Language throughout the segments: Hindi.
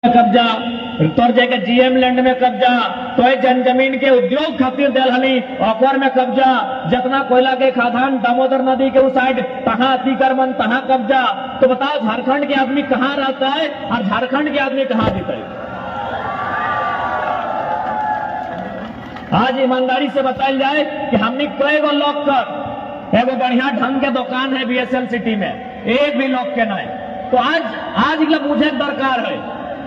कब्जा तोर जगह जीएम लैंड में कब्जा तो जन जमीन के उद्योग खातिर दिल हली ऑफर में कब्जा जितना कोयला के खादान दामोदर नदी के उस साइड तहां अतिक्रमण तहां कब्जा। तो बताओ झारखंड के आदमी कहां रहता है और झारखंड के आदमी कहां जीता है? आज ईमानदारी से बताया जाए कि हमने कई गो लॉक कर एगो बढ़िया ढंग के दुकान है बीएसएल सिटी में, एक भी लॉक के नहीं। तो आज इगला मुझे दरकार है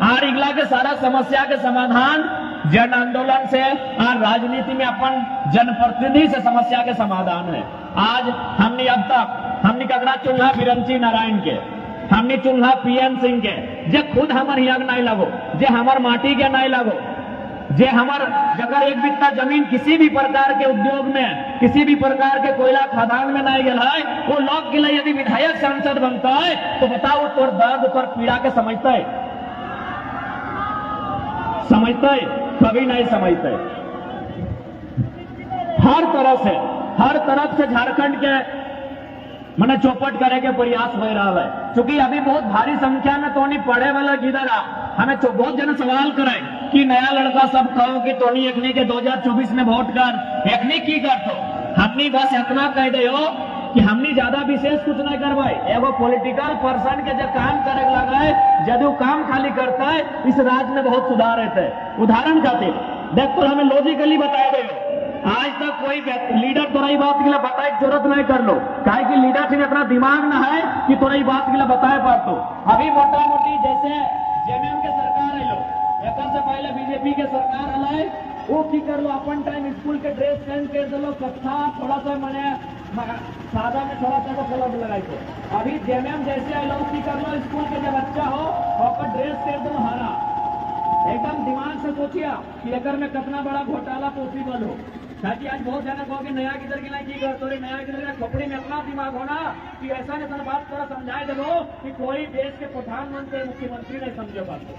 और इगला के सारा समस्या के समाधान जन आंदोलन से और राजनीति में अपन जनप्रतिनिधि से समस्या के समाधान है। आज हमने अब तक हमने ककड़ा चुनला बिरंची नारायण के, हमने चुनला पीएन सिंह के, जे खुद हमार हियाग नहीं लगो, जे हमार माटी के नहीं लगो, जे हमार जगह एक बित्ता जमीन किसी भी प्रकार के उद्योग में किसी भी प्रकार के कोयला खदान में नहीं गया है, वो लोग के लिए यदि विधायक सांसद बनता है तो बताओ तोर दर्द तोर पीड़ा के समझते कभी नहीं समझते। हर तरफ से झारखंड के मैंने चौपट करे के प्रयास हो रहा है, क्योंकि अभी बहुत भारी संख्या में तोनी पढ़े वाला गिदर हमें बहुत जन सवाल करे कि नया लड़का सब कहो कि तोनी एकनी के 2024 में वोट कर, एकनी की कर तो हमनी बस इतना कह दे हो कि हमनी ज्यादा विशेष कुछ नहीं करवाए। एगो पॉलिटिकल पर्सन के जो काम करे लगा है, यदि काम खाली करता है इस राज्य में बहुत सुधार रहता है। उदाहरण खातिर देख तो हमें लॉजिकली बताए दे हो, आज तक कोई लीडर तोरा बात के लिए बताए जरूरत नहीं कर लो, काहे कि लीडर से इतना दिमाग ना है कि तोरा बात के लिए बताए पातो। अभी मोटा मोटी जैसे जेएमएम के सरकार है लो, एक से पहले बीजेपी के सरकार है, वो की कर लो अपन टाइम स्कूल के ड्रेस चेंज कर दो, कक्षा थोड़ा सा मैंने सादा में थोड़ा सा कलर लगाई थे। अभी जेएमएम जैसे आई लो की कर लो, स्कूल के जब बच्चा हो और ड्रेस कर दो हरा। एकदम दिमाग से सोचिए कि अगर में कितना बड़ा घोटाला पॉसिबल हो। ताकि आज बहुत ज्यादा कहोगे नया किधर की नहीं की करते, नया किधर खोपड़ी में अपना दिमाग होना कि ऐसा नहीं बात थोड़ा समझाए दो कि कोई देश के प्रधानमंत्री मुख्यमंत्री नहीं समझे पाते।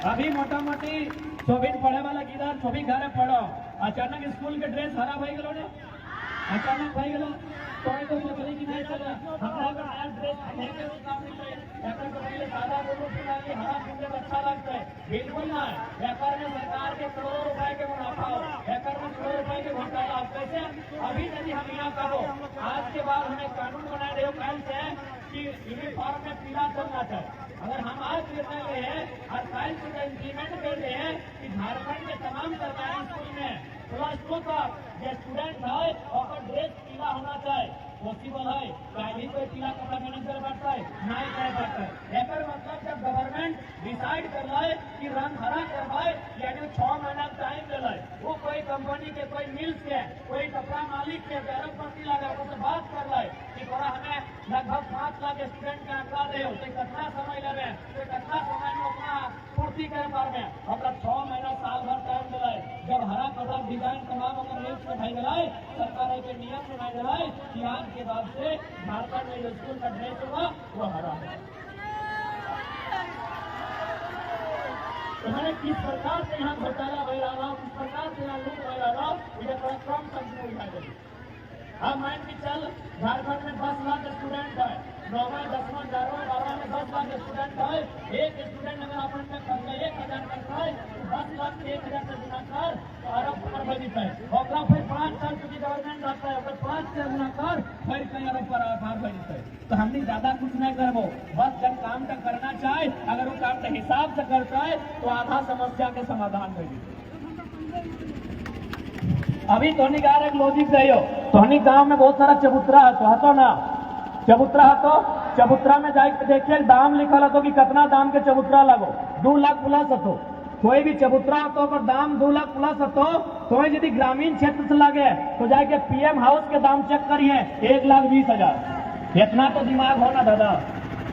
अभी मोटा मोटी 24 पढ़े वाला किधर 24 घर पढ़ो, अचानक स्कूल के ड्रेस हरा भाई गलो ना, अचानक भाई गलो तो सोचले कि नहीं चला हमारा का नया ड्रेस लेके वो काम नहीं करे, याकर को पहले सादा बोलो कि नहीं हरा सुनने में अच्छा लगता है, बिल्कुल ना। याकर में सरकार के करोड़ों रुपए के मुनाफा हो, याकर में करोड़ों रुपए के घोटाला कैसे। अभी यदि हम यहाँ कहो आज के बाद हमें कानून बनाए रहे हो कल से कि यूनिफॉर्म में पीला चलना चाहिए। अगर हम आज निर्णय ले हैं और कल से इंप्लीमेंट कर रहे हैं कि झारखंड के तमाम सरकारी स्कूल में प्लस 2 तक जो स्टूडेंट है और ड्रेस पीला होना चाहिए, पॉसिबल है कहीं कोई पीला कपड़ा मैनेज कर पाता है नहीं कर पाता है। एक मतलब जब गवर्नमेंट डिसाइड कर रहा है कि रंग हरा करवाए यानी 6 महीना टाइम ले रहा है, वो कोई कंपनी के कोई मिल्स के कोई कपड़ा मालिक के गैरपति लगा उससे बात कर रहा है कि थोड़ा हमें लगभग 5 लाख स्टूडेंट का आंकड़ा दे हो, तो कितना समय लगे, तो कितना समय में अपना पूर्ति कर पा रहे हैं। अपना 6 महीना साल भर टाइम ले रहा है। जब हरा कपड़ा डिजाइन तमाम अगर मिल्स में भाई गलाए सरकार के नियम में भाई गलाए कि आज के बाद से झारखंड में जो स्कूल का ड्रेस होगा वो हरा है। तो मैंने किस प्रकार से यहाँ घोटाला बह रहा, किस प्रकार से यहाँ लूट बह रहा, ये कम समझ में उठाए। अब मान के चल झारखंड में 10 लाख स्टूडेंट है, 9वां 10वां 11वां 12वां में 10 लाख स्टूडेंट है। एक स्टूडेंट अगर अपन में खर्चा 1000 करता है, 10 लाख 1000 से गुना कर तो अरब पर बजित है, और फिर 5 साल की गवर्नमेंट आता है, 5 से गुना कर फिर कहीं अरब पर बजित है। तो हमने ज्यादा कुछ नहीं करबो, बस जब काम का करना चाहे अगर वो काम के हिसाब से करता है तो आधा समस्या के समाधान हो जाए। अभी तोनी गार एक लॉजिक दे हो, तोनी गांव में बहुत सारा चबूतरा है ना, चबूतरा है तो चबूतरा में जाके देखिए दाम लिखल है तो कि कितना दाम के चबूतरा लगो, 2 लाख प्लस हो। कोई भी चबूतरा तो अगर दाम 2 लाख प्लस हो तो यदि ग्रामीण क्षेत्र से लगे तो जाके पीएम हाउस के दाम चेक करिए 1,20,000। इतना तो दिमाग होना दादा,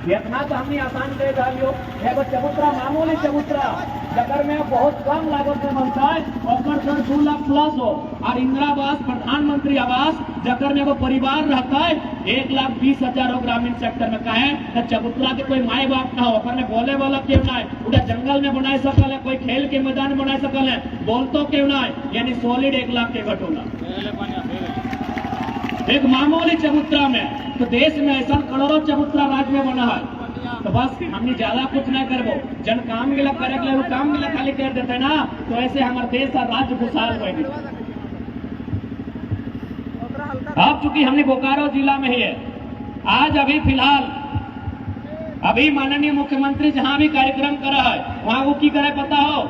इतना तो हमने आसान दे डालियो। एगो चबूतरा मामूली चबूतरा जगर में बहुत कम लागत में बनता है और 2 लाख प्लस हो, और इंदिरा आवास प्रधानमंत्री आवास जगर में एगो परिवार रहता है 1,20,000 हो ग्रामीण सेक्टर में। कहे तो चबूतरा के कोई माए बाप ना हो, में बोले वाला क्यों ना है, उधर जंगल में बनाए सकल है, कोई खेल के मैदान में बनाए सकल है, बोलतो क्यों ना है, यानी सॉलिड 1 लाख के घटोला एक मामूली चबूतरा में। तो देश में ऐसा करोड़ों चबूतरा राज्य में बना है। तो बस हमने ज्यादा कुछ नहीं करबो, जन काम गिला करे के लिए वो काम गिला खाली कर देते ना, तो ऐसे हमारे देश और राज्य खुशहाल होगी। अब चूंकि हमने बोकारो जिला में ही है, आज अभी फिलहाल अभी माननीय मुख्यमंत्री जहां भी कार्यक्रम करा है वहां वो की करे पता हो,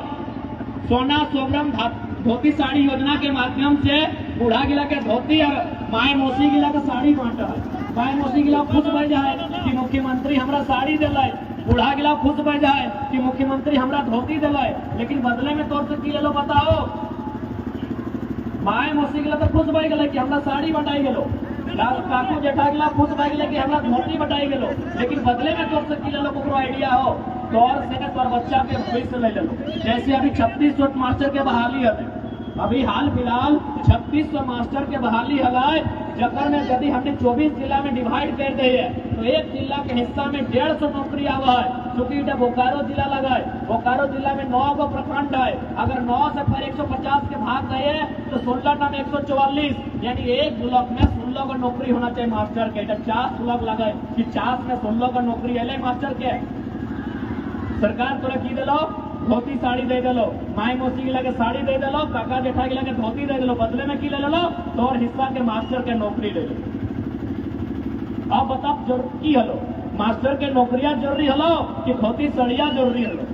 सोना सोबरम धोती साड़ी योजना के माध्यम से बूढ़ा गिला के धोती और माए मौसी गिला के साड़ी बांटा है। माए मौसी गिला खुश बह जाए कि मुख्यमंत्री हमरा साड़ी दिलाए, बूढ़ा गिला खुश बह जाए कि मुख्यमंत्री हमरा धोती दिलाए, लेकिन बदले में तौर से की ले लो बताओ, माए मौसी गिला तो खुश बह गए कि हमरा साड़ी बटाई गेलो, काकू जेठा गिला खुश बह गए कि हमरा धोती बटाई गेलो, लेकिन बदले में तौर से की ले लो को आइडिया हो तौर से तौर बच्चा के पैसे ले लो। जैसे अभी 3600 मास्टर के बहाली है, अभी हाल फिलहाल 3600 मास्टर के बहाली है, जकर में यदि हमने 24 जिला में डिवाइड कर दी है तो एक जिला के हिस्सा में 150 नौकरी आवा है, क्योंकि बोकारो जिला लगा है, बोकारो जिला में 9 गो प्रखंड है, अगर 9 से पर 150 के भाग गए तो 16 में 144, यानी एक ब्लॉक में 16 को नौकरी होना चाहिए मास्टर के। 50 ब्लॉक लगे कि 50 में 16 को नौकरी है मास्टर के। सरकार तोरा की दिलो धोती साड़ी दे दिलो, माए मौसी गिला के साड़ी दे दिलो, काका जेठा गिला के धोती दे दिलो, बदले में की ले लो तोर हिस्सा के मास्टर के नौकरी ले लो। अब बताओ जरूर की हलो, मास्टर के नौकरिया जरूरी हलो कि धोती सड़िया जरूरी हलो?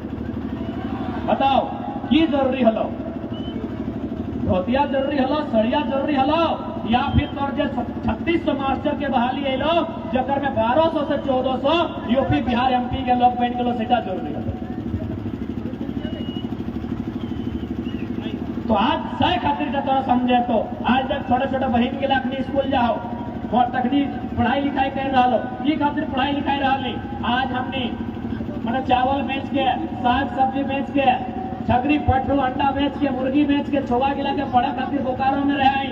बताओ की जरूरी हलो? धोतिया जरूरी हलो, सड़िया जरूरी हलो, या फिर तोर जो 3600 मास्टर के बहाली है जकर में 1200 से 1400 यूपी बिहार एमपी के लोग पहन के लो सेटा जरूरी है। तो आज सही खातिर तो समझे तो आज जब छोटे छोटे बहन के लाखनी स्कूल जाओ और तकनी पढ़ाई लिखाई कर रहा लो, ये खातिर पढ़ाई लिखाई रहा। आज हमने मतलब चावल बेच के, साग सब्जी बेच के, छगरी पटरू अंडा बेच के, मुर्गी बेच के छोवा गिला के पढ़ा खातिर बोकारो में रहे,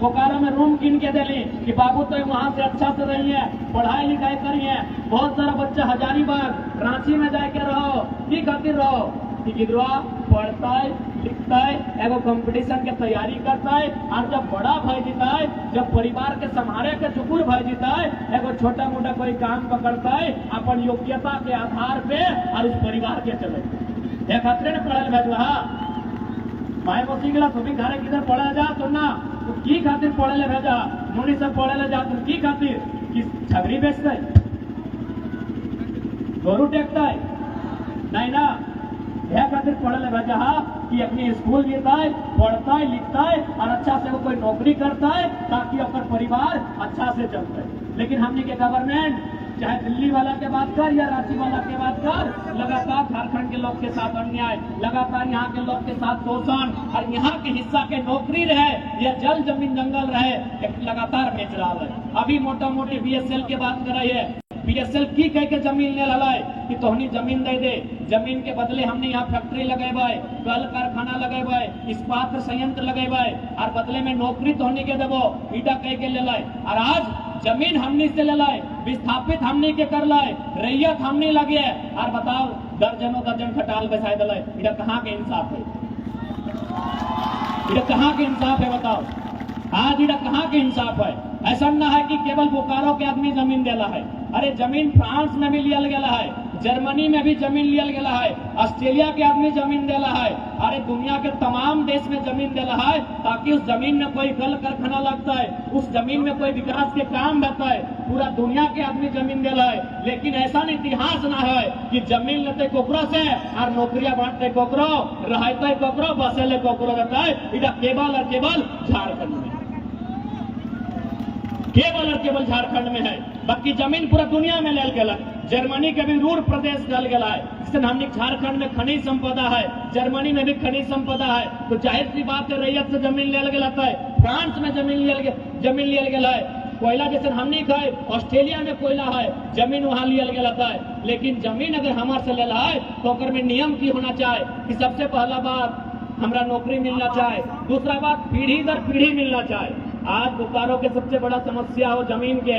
बोकारो में रूम गिन के दिली कि बाबू तो वहां से अच्छा से रही है, पढ़ाई लिखाई करिए। बहुत सारा बच्चा हजारीबाग रांची में जाके रहो, की खातिर रहो कि गिरवा पढ़ता है लिखता है, एगो कंपटीशन के तैयारी करता है, और जब बड़ा भय जीता है, जब परिवार के संभाले के चुकुर भय जीता है, एगो छोटा मोटा कोई काम पकड़ता है अपन योग्यता के आधार पे और उस परिवार के चले खतरे ने पढ़ल भेजवा। माए मौसी गिला तुम्ही घरे किधर पढ़े जा तुम ना, तो की खातिर पढ़े ले भेजा, मुनि सब पढ़े ले जा तुम की खातिर कि छगरी बेचता है, गोरू टेकता है नहीं ना, यह खातिर पढ़े ले भेजा कि अपनी स्कूल जीता है, पढ़ता है लिखता है और अच्छा से वो कोई नौकरी करता है ताकि अपना परिवार अच्छा से चलता है। लेकिन हमने के गवर्नमेंट चाहे दिल्ली वाला के बात कर या रांची वाला के बात कर, लगातार झारखंड के लोग के साथ अन्याय, लगातार यहाँ के लोग के साथ शोषण, और यहाँ के हिस्सा के नौकरी रहे या जल जमीन जंगल रहे लगातार बेच रहा है। अभी मोटा मोटी BSL के बात कर रही है, BSL की कह के जमीन ले ला कि तोहनी जमीन दे दे, जमीन के बदले हमने यहाँ फैक्ट्री लगेबे, कल कारखाना लगेबे, इस्पात संयंत्र लगेबे, और बदले में नौकरी तोहनी के देबो, ईटा कह के ले लाए। और आज जमीन हमनी से ले लाए, विस्थापित हमनी के कर लाए, रैयत हमनी लगे, और बताओ दर्जनों दर्जन खटाल बैठा दिलाए। इधर कहाँ के इंसाफ है? इधर कहाँ के इंसाफ है बताओ? आज इधर कहाँ के इंसाफ है? ऐसा ना है कि केवल बोकारो के आदमी जमीन देला है, अरे जमीन फ्रांस में भी लियल गया है, जर्मनी में भी जमीन लियल गया है, ऑस्ट्रेलिया के आदमी जमीन देला है, अरे दुनिया के तमाम देश में जमीन देला है ताकि उस जमीन में कोई कल कारखाना लगता है, उस जमीन में कोई विकास के काम रहता है, पूरा दुनिया के आदमी जमीन देला है। लेकिन ऐसा इतिहास ना है कि जमीन लेते कोकरो से और नौकरियां बांटते कोकरो, रहते कोकरो, बसेले कोकरो रहता है। इधर केवल और केवल झारखंड में, केवल और केवल झारखंड में है, बाकी जमीन पूरा दुनिया में लेल गया। जर्मनी के भी रूर प्रदेश कल गया है, जिससे हमने झारखंड में खनिज संपदा है, जर्मनी में भी खनिज संपदा है, तो जाहिर सी बात है रैयत से जमीन लेल गया है। फ्रांस में जमीन लियल गया है, कोयला जैसे हमने खाए, ऑस्ट्रेलिया में कोयला है, जमीन वहां लियल गया है। लेकिन जमीन अगर हमारे से ले है तो ओकर में नियम की होना चाहिए कि सबसे पहला बात हमरा नौकरी मिलना चाहिए, दूसरा बात पीढ़ी दर पीढ़ी मिलना चाहिए। आज बोकारो के सबसे बड़ा समस्या हो जमीन के,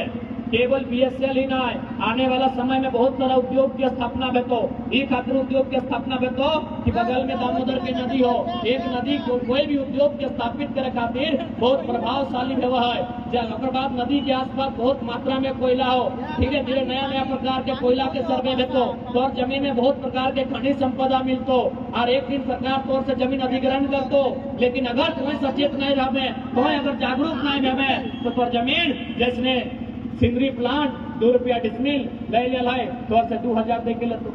केवल बीएसएल ही ना है, आने वाला समय में बहुत सारा उद्योग की स्थापना भेतो। एक खातिर उद्योग की स्थापना भेतो कि बगल में दामोदर की नदी हो, एक नदी को कोई भी उद्योग के स्थापित करे खातिर बहुत प्रभावशाली व्यवहार है। जब बाद नदी के आसपास बहुत मात्रा में कोयला हो, धीरे धीरे नया नया प्रकार के कोयला के सर्वे भेतो तो और जमीन में बहुत प्रकार के खनिज संपदा मिलतो और एक दिन सरकार तौर से जमीन अधिग्रहण करतो। लेकिन अगर तुम्हें सचेत नहीं रहे, तुम्हें अगर जागरूक नहीं रहे तो तोर जमीन जैसे सिंदरी प्लांट 2 रुपया डिसमिल ले लिया है तो से 2000 दे के लेतो।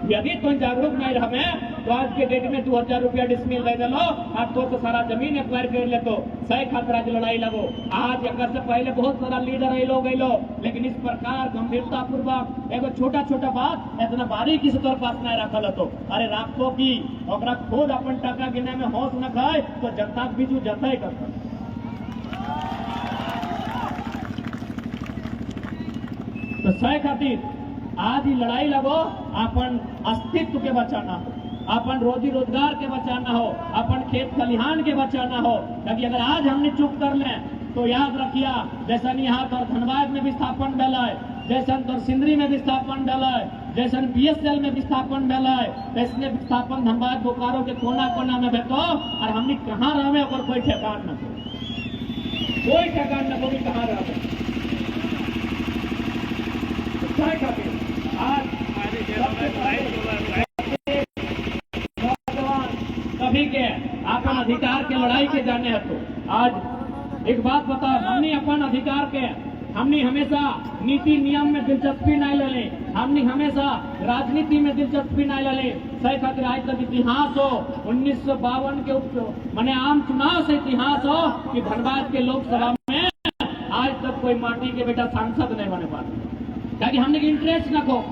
यदि तुम जागरूक नहीं रहे तो आज के डेट में 2000 रुपया डिसमिल ले लो और तो सारा जमीन एक्वायर कर ले तो सही खतरा की लड़ाई लगो। आज अगर से पहले बहुत सारा लीडर गए लेकिन इस प्रकार गंभीरता पूर्वक एगो छोटा छोटा बात इतना बारीकी से तौर पास नहीं रखल तो अरे राखो की खुद अपन टका गिने में होश न खाए तो जनता के बीच जता ही करता। तो सही खातिर आज ही लड़ाई लगो, अपन अस्तित्व के बचाना हो, अपन रोजी रोजगार के बचाना हो, अपन खेत खलिहान के बचाना हो। क्योंकि अगर आज हमने चुप कर लें तो याद रखिया जैसा यहाँ तो धनबाद में विस्थापन डला है, जैसा तो सिंदरी में विस्थापन डला है, जैसा बीएसएल में विस्थापन डला है, इसने विस्थापन धनबाद बोकारो के कोना कोना में बैठो और हमने कहाँ रहे और कोई ठेकान न हो, कोई ठेकान न हो कि कहाँ रहे। आज सभी के अपन अधिकार के लड़ाई के जाने है तो आज एक बात बता, हमने अपन अधिकार के हमने हमेशा नीति नियम में दिलचस्पी नहीं ले, हमने हमेशा राजनीति में दिलचस्पी नहीं ले। सही खातिर आज तक इतिहास हो 1952 के माने आम चुनाव से इतिहास हो कि धनबाद के लोकसभा में आज तक कोई माटी के बेटा सांसद नहीं बने पाते। ताकि हमने इंटरेस्ट न खो,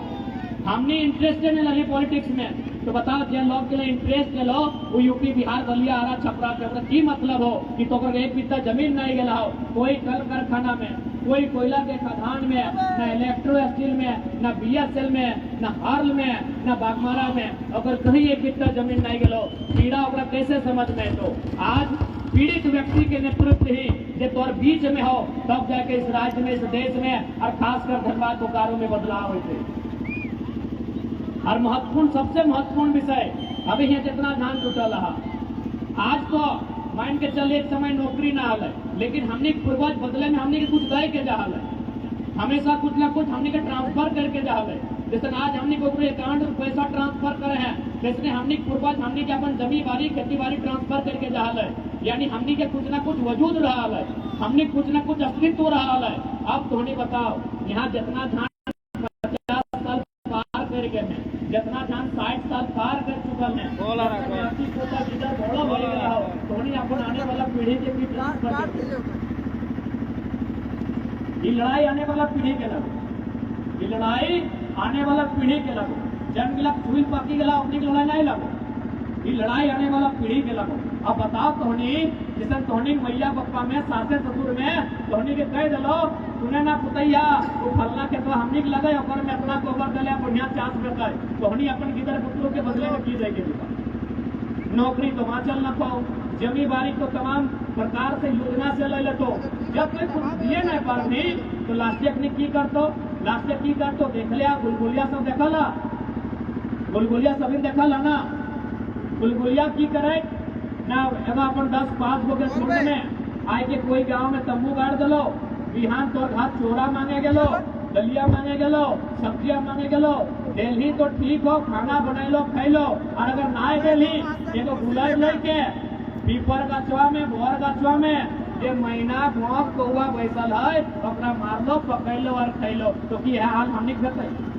हमने इंटरेस्टेड नहीं लगे पॉलिटिक्स में। तो बताओ जिन लोग के लिए इंटरेस्ट ले लो वो यूपी बिहार बलिया आरा छपरा के की मतलब हो कि तो एक बित्ता जमीन नहीं गला हो, कोई कल कारखाना में, कोई कोयला के खदान में, न इलेक्ट्रो स्टील में, न बीएसएल में, न हार्ल में, न बागमारा में, अगर कहीं एक बित्ता जमीन नहीं गलो पीड़ा कैसे समझ में। तो आज पीड़ित व्यक्ति के नेतृत्व ही जब और बीच में हो तब जाके इस राज्य में, इस देश में और खासकर धनबाद बोकारो में बदलाव हुए। और महत्वपूर्ण, सबसे महत्वपूर्ण विषय अभी यहाँ जितना ध्यान जुटल रहा, आज तो मान के चल एक समय नौकरी ना हाल है, लेकिन हमने पूर्वज बदले में हमने के कुछ दे के जहाल है, हमेशा कुछ ना कुछ हमने के ट्रांसफर करके जहाल है। जैसे आज हमने को अकाउंट में पैसा ट्रांसफर करे हैं, जैसे हमने पूर्वज हमने के अपन जमी बारी खेती बाड़ी ट्रांसफर करके जहाल है, यानी हमने के कुछ ना कुछ वजूद रहा है, हमने कुछ ना कुछ अस्तित्व रहा है। अब तो नहीं बताओ यहाँ जितना धान 50 साल पार कर गए हैं, जितना धान 60 साल पार कर चुका है, अपन आने वाला पीढ़ी के भी लड़ाई आने वाला पीढ़ी के लगो, ये लड़ाई आने वाला पीढ़ी के लगो, जन गिला फूल पाकी गला अपनी लड़ाई नहीं लगो, ये लड़ाई आने वाला पीढ़ी के लगो। अब बताओ तोहनी जैसे तोहनी मैया पप्पा में सासे ससुर में तोहनी के कह दिलो तूने ना पुतैया वो फलना के तो हमनी के लगे और में अपना गोबर दले बढ़िया चांस बेटा तोहनी अपन गिदर पुत्रों के बदले में की जाएगी। नौकरी तो वहां चल न पाओ, जमी बारी तो तमाम प्रकार से योजना से ले लेतो, जब कोई कुछ दिए नहीं पारनी तो लास्टिक ने की करतो, लास्टिक की करतो देख लिया गुलगुलिया सब देखला, गुलगुलिया सभी देखला ना, गुलगुलिया की करे ना अपन 10-5 गो के झुंड में आए के कोई गांव में तंबू गाड़ दिलो, बिहान तो घाट चोरा मांगे गेलो, दलिया मांगे गेलो, सब्जियां मांगे गेलो, दिल्ली तो ठीक हो खाना बनैलो खैलो, और अगर ना दिल्ली एगो गुलाब लेके पीपर गछवा में बोर गछवा में जे महीना भौंक कौआ बैसल है ओकरा मारलो पकड़लो और खैलो, तो की हाल हमने करते।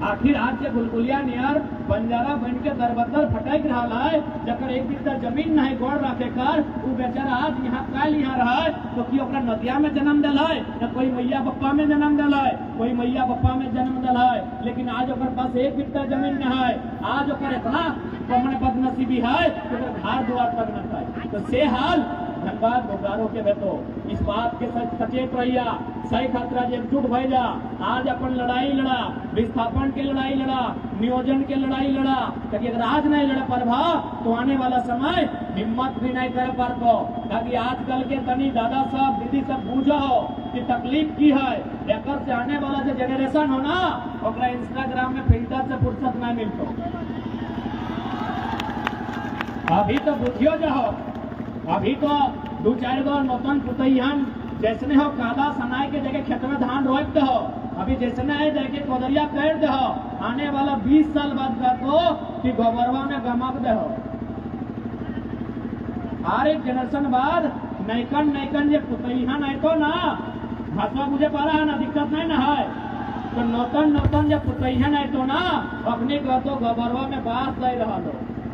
आखिर आज के गुलगुलिया नियर बंजारा बन के दरबदर फटक रहा है, जकर एक बित्ता जमीन नहीं गोड़ रखे कर वो बेचारा आज यहाँ काल यहाँ रहा है, तो कि ओकरा नदिया में जन्म दिल है, न कोई मैया बप्पा में जन्म दिल है, कोई मैया बप्पा में जन्म दिल है, लेकिन आज ओकर पास एक बित्ता जमीन न है, आज ओकर इतना कमन बदनसीबी है कि घर द्वार तक न है। तो से हाल धनबाद बोकारो के बेटो इस बात के सचेत रहिया, सही खतरा एकजुट भय जा। आज अपन लड़ाई लड़ा, विस्थापन की लड़ाई लड़ा, नियोजन की लड़ाई लड़ा, क्योंकि अगर आज नहीं लड़ पारभा तो आने वाला समय हिम्मत भी नहीं कर पारबो। ताकि आजकल के तनी दादा सब दीदी सब बूझो कि तकलीफ की है, एकर से आने वाला जो जनरेशन हो ना ओकरा इंस्टाग्राम में फिल्टर से फुर्सत नहीं मिलतो। अभी तो बुझियो जाओ, अभी तो दो चार गो नौतन पुतैहन जैसने हो कादा सनाए के जगह खेत में धान रोप दे हो, अभी जैसने है जाके कोदरिया कर दे हो, आने वाला 20 साल बाद का तो कि गोबरवा में गमक दे हो। हर एक जनरेशन बाद नैकन ये पुतैहन है तो ना भाषा मुझे पड़ा है ना, दिक्कत नहीं ना है। तो नौतन जब पुतैहन है तो ना अपने को तो गोबरवा में बास दे रहा लो।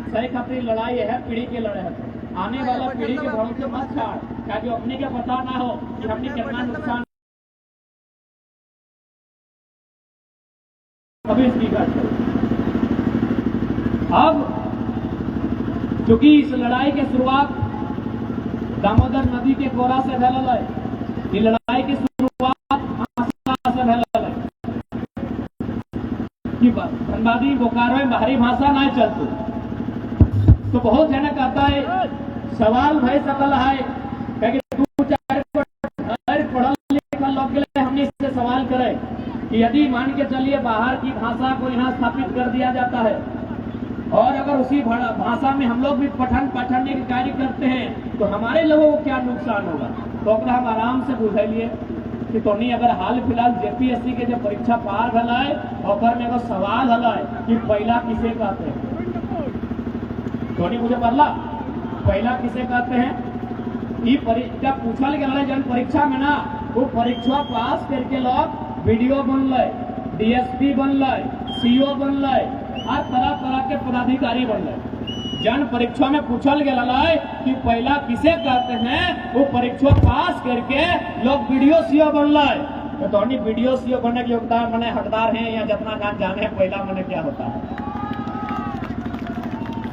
सही खातिर लड़ाई है, पीढ़ी के लड़े है। आने वाला पीढ़ी के भरोसे मत छाड़, ताकि अपने के पता ना हो कि हमने कितना नुकसान अभी इसकी बात करें। अब चूंकि इस लड़ाई की शुरुआत दामोदर नदी के कोरा से भैल है, ये लड़ाई की शुरुआत से भैल है कि धनबादी बोकारो में बाहरी भाषा नहीं चलती। तो बहुत जना कहता है सवाल भय सकल है, क्योंकि दो चार पढ़ल लिखल लोग के लिए हमने इससे सवाल करे कि यदि मान के चलिए बाहर की भाषा को यहाँ स्थापित कर दिया जाता है और अगर उसी भाषा में हम लोग भी पठन पाठन के कार्य करते हैं तो हमारे लोगों को क्या नुकसान होगा। तो अगर हम आराम से बुझलिए कि तोनी अगर हाल फिलहाल जेपीएससी के जो परीक्षा पार भल है और में अगर सवाल हल है कि पहला किसे कहते हैं, तोनी मुझे पढ़ला पहला किसे कहते हैं। ये परीक्षा पूछल गया जन परीक्षा में ना, वो परीक्षा पास करके लोग वीडियो बनल, डीएसपी बनल, सीओ बनल, हर तरह तरह के पदाधिकारी बनल। जन परीक्षा में पूछल गया कि पहला किसे कहते हैं, वो परीक्षा पास करके लोग वीडियो सीओ बनल। तो तोनी वीडियो सीओ बनने के योगदान मने हकदार हैं या जितना नाम जाने हैं पहला मने क्या होता है।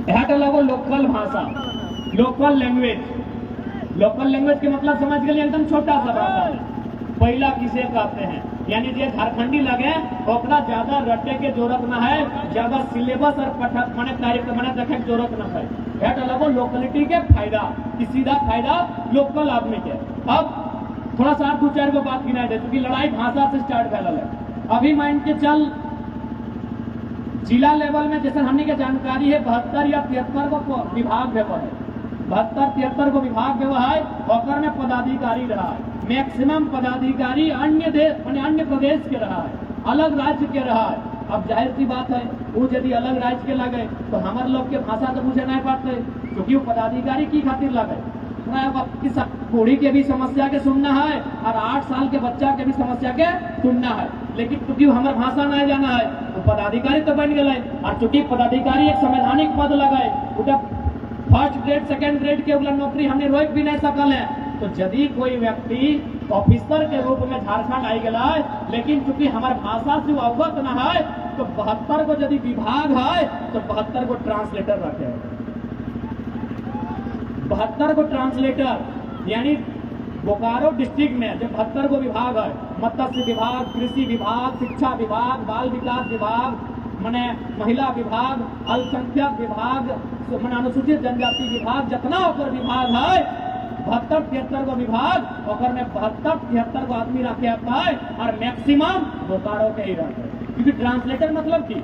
यहाँ लगो लोकल भाषा, लोकल लैंग्वेज के मतलब समझ गए एकदम छोटा सा भाषा है। पहला किसे कहते हैं यानी जो झारखंडी लगे ओकरा ज्यादा रटे के जरूरत न है, ज्यादा सिलेबस और पठक मने कार्यक्रम मने देखे के जरूरत न है। यहाँ लगो लोकलिटी के फायदा कि सीधा फायदा लोकल आदमी के। अब थोड़ा सा दो चार को बात गिना दे, क्योंकि लड़ाई भाषा से स्टार्ट फैलल है। अभी मान के चल जिला लेवल में जैसे हमने के जानकारी है 72 या 73 को विभाग व्यवहार है, 72-73 को विभाग व्यवहार है और में पदाधिकारी रहा है। मैक्सिमम पदाधिकारी अन्य प्रदेश के रहा है, अलग राज्य के रहा है। अब जाहिर सी बात है वो यदि अलग राज्य के लगे तो हमारे लोग के भाषा तो मुझे नहीं पाते, क्योंकि वो पदाधिकारी की खातिर लगे। बूढ़ी के भी समस्या के सुनना है और 8 साल के बच्चा के भी समस्या के सुनना है, लेकिन क्योंकि हमारे भाषा नहीं जाना है तो पदाधिकारी तो बन गए। और चूंकि पदाधिकारी एक संवैधानिक पद लगाए, फर्स्ट ग्रेड सेकेंड ग्रेड के नौकरी हमने रोक भी नहीं सकल है। तो यदि कोई व्यक्ति ऑफिसर के रूप में झारखंड आई गया है, लेकिन चूंकि हमारे भाषा से अवगत न है तो 72 को यदि विभाग है तो 72 को ट्रांसलेटर रखे, 72 को ट्रांसलेटर। यानी बोकारो डिस्ट्रिक्ट में जो 72 को विभाग है, मत्स्य विभाग, कृषि विभाग, शिक्षा विभाग, बाल विकास विभाग, मने महिला विभाग, अल्पसंख्यक विभाग, अनुसूचित जनजाति विभाग, जितना ओकर विभाग है 72-73 को विभाग और में 72-73 को आदमी रखे आता है और मैक्सिमम बोकारो के ही रहते हैं। क्योंकि ट्रांसलेटर मतलब की,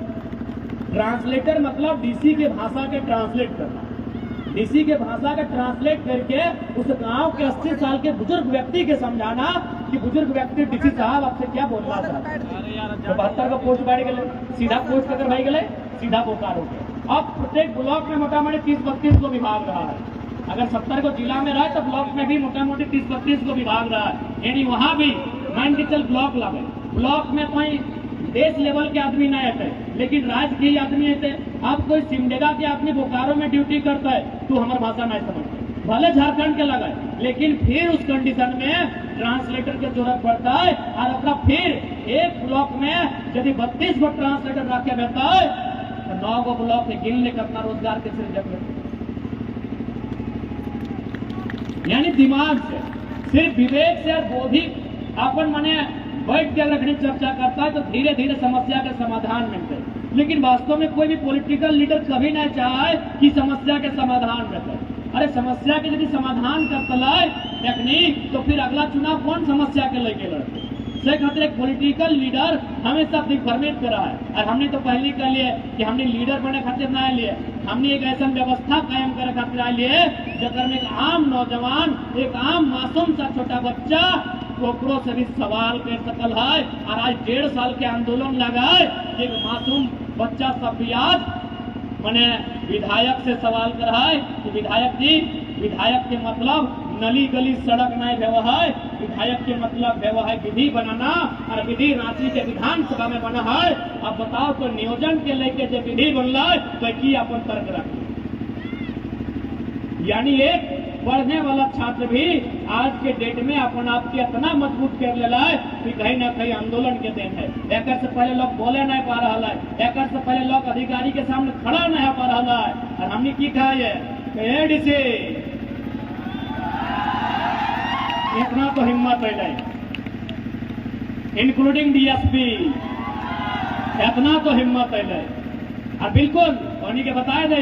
ट्रांसलेटर मतलब डीसी के भाषा के ट्रांसलेट करना, डीसी के भाषा का ट्रांसलेट करके उस गांव के 80 साल के बुजुर्ग व्यक्ति के समझाना कि बुजुर्ग व्यक्ति डीसी साहब आपसे क्या बोलना चाहते हैं। तो 72 का पोस्ट बढ़ गए, सीधा पोस्ट अगर भाई गए सीधा बोकारो के। अब प्रत्येक ब्लॉक में मोटा मोटी 30-32 को विभाग रहा है। अगर 70 को जिला में रहा तो ब्लॉक में भी मोटा मोटी 30-32 को विभाग रहा है। यानी वहां भी मान के चल ब्लॉक लगे, ब्लॉक में कोई देश लेवल के आदमी नहीं आते, लेकिन राज्य के आदमी आते। अब कोई सिमडेगा के आदमी बोकारो में ड्यूटी करता है तो हमारी भाषा नहीं समझते, भले झारखंड के लगा है, लेकिन फिर उस कंडीशन में ट्रांसलेटर की जरूरत पड़ता है। और अपना फिर एक ब्लॉक में यदि 32 को ट्रांसलेटर रखे रहता है तो 9 को ब्लॉक गिन ले अपना रोजगार के सृजन करते। यानी दिमाग से, सिर्फ विवेक से और बौद्धिक अपन मने बैठ के रखने चर्चा करता है तो धीरे धीरे समस्या के समाधान मिलते हैं। लेकिन वास्तव में कोई भी पॉलिटिकल लीडर कभी नहीं चाहे कि समस्या के समाधान मिलते। अरे समस्या के यदि समाधान करता है टेक्निक तो फिर अगला चुनाव कौन समस्या के लेके लड़ते। से खातिर एक पॉलिटिकल लीडर हमेशा दिग्भ्रमित करा है। और हमने तो पहले कह लिए कि हमने लीडर बने खातिर ना लिए, हमने एक ऐसा व्यवस्था कायम करे खातिर आ लिए जकर में एक आम नौजवान, एक आम मासूम सा छोटा बच्चा ओकरो से भी सवाल कर सकल है। और आज 1.5 साल के आंदोलन लगाए एक मासूम बच्चा सब भी आज मैंने विधायक से सवाल कर है कि विधायक जी, विधायक के मतलब नली गली सड़क नहीं भेव है, विधायक के मतलब भेव है विधि बनाना। और विधि रांची के विधानसभा में बना है। अब बताओ तो नियोजन के लेके जो विधि बनला तो की अपन तर्क रख। यानी एक पढ़ने वाला छात्र भी आज के डेट में अपन आप के इतना मजबूत कर ले है कि कहीं ना कहीं आंदोलन के देन है। एक से पहले लोग बोले नहीं पा रहा है, एक से पहले लोग अधिकारी के सामने खड़ा नहीं पा रहा है। और हमने की कहा है डीसी इतना तो हिम्मत है, इंक्लूडिंग डीएसपी इतना तो हिम्मत है। और बिल्कुल उन्हीं के बताए दे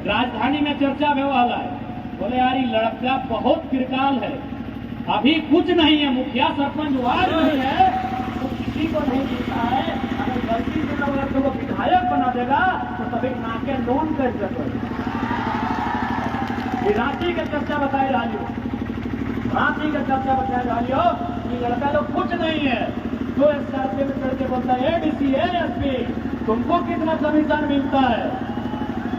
राजधानी में चर्चा भी वाला है। बोले यार ये लड़का बहुत किरकाल है, अभी कुछ नहीं है, मुखिया सरपंच वार्ड नहीं है तो किसी को नहीं जीता है। अगर गलती से अगर तो वो विधायक बना देगा तो सभी नाके लोन कर सके। रांची का चर्चा बताए रहा, रांची का चर्चा बताए रहा कि लड़का लोग कुछ नहीं है। तो स्कॉर्पियो में चढ़ के बोलता है डीसी एसपी तुमको कितना कमीशन मिलता है।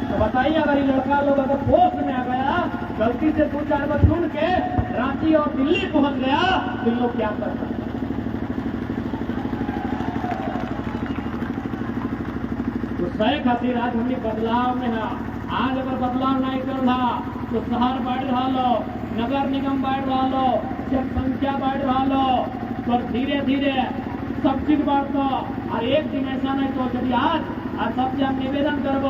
तो बताइए अगर ये लड़का लोग अगर पोस्ट में आ गया, गलती से 2-4 बार सुन के रांची और दिल्ली पहुंच गया तो इन लोग क्या कर सकते। तो सही खातिर आज हमने बदलाव में है। आज अगर बदलाव नहीं कर रहा तो शहर बढ़ रहा लो, नगर निगम बढ़ रहा लो, जनसंख्या बढ़ रहा लो, तो धीरे धीरे सब चीज बढ़ता। और एक दिन ऐसा नहीं तो यदि आज सबसे हम निवेदन करब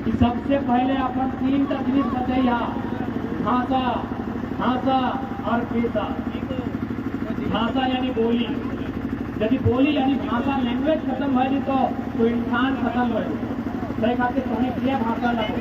कि सबसे पहले अपन 3टा चीज बचैया, भाषा, भाषा और पेशा। भाषा यानी बोली, यदि बोली यानी भाषा लैंग्वेज खत्म है तो इंसान खत्म है। सही खातिर तुम्हें भाषा लगो,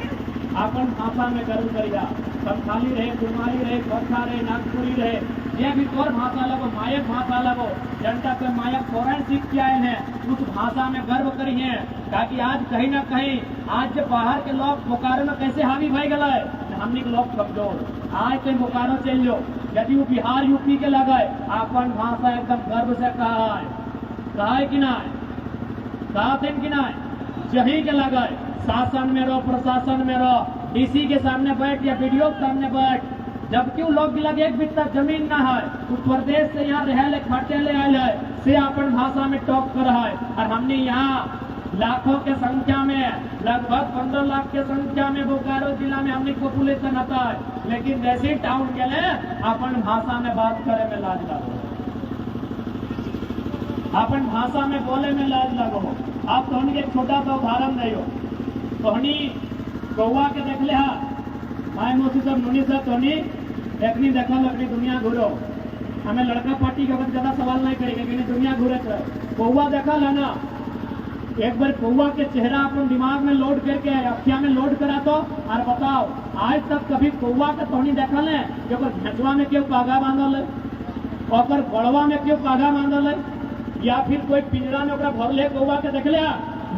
अपन भाषा में गर्व करिया। संथाली रहे, कुमारी रहे, खरखा रहे, नागपुरी रहे, ये भी तोर भाषा लगो, मायक भाषा लगो। जनता के मायक फौरन सीख के आए हैं, उस भाषा में गर्व करिए। ताकि आज कहीं ना कहीं आज जो बाहर के लोग बोकारो में कैसे हावी भाई गए, हमने के लोग कमजोर। आज कहीं बोकारो चल लो, यदि वो बिहार यूपी के लगे अपन भाषा एकदम गर्व से कहा है कि ना, कहा थे कि ना, यही के लगे शासन में रहो, प्रशासन में रहो, डीसी के सामने बैठ या वीडियो के सामने बैठ। जबकि वो लोग लगे एक बिस्ता जमीन ना है, तो प्रदेश से यहाँ रहे खटे ले आए से अपन भाषा में टॉप कर है। और हमने यहाँ लाखों के संख्या में, लगभग 15 लाख के संख्या में बोकारो जिला में हमने पॉपुलेशन आता है, लेकिन जैसे टाउन के लिए अपन भाषा में बात करे में लाज लगो, अपन भाषा में बोले में लाज लगो। आप तो एक छोटा सा उदाहरण दे तोहनी गौवा के देख ले माए मोसी सब नुनी सब तोहनी देखनी देखा अपनी दुनिया घूरो। हमें लड़का पार्टी के वक्त ज्यादा सवाल नहीं करेंगे कि दुनिया घूरे कौवा देखा है ना। एक बार कौवा के चेहरा अपन दिमाग में लोड करके अखिया में लोड करा तो और बताओ आज तक कभी कौवा के तोहनी देखल है कि घेचवा में क्यों पागा बांधल है और गड़वा में क्यों पागा बांधल है, या फिर कोई पिंजरा में भरले कौवा के देख लिया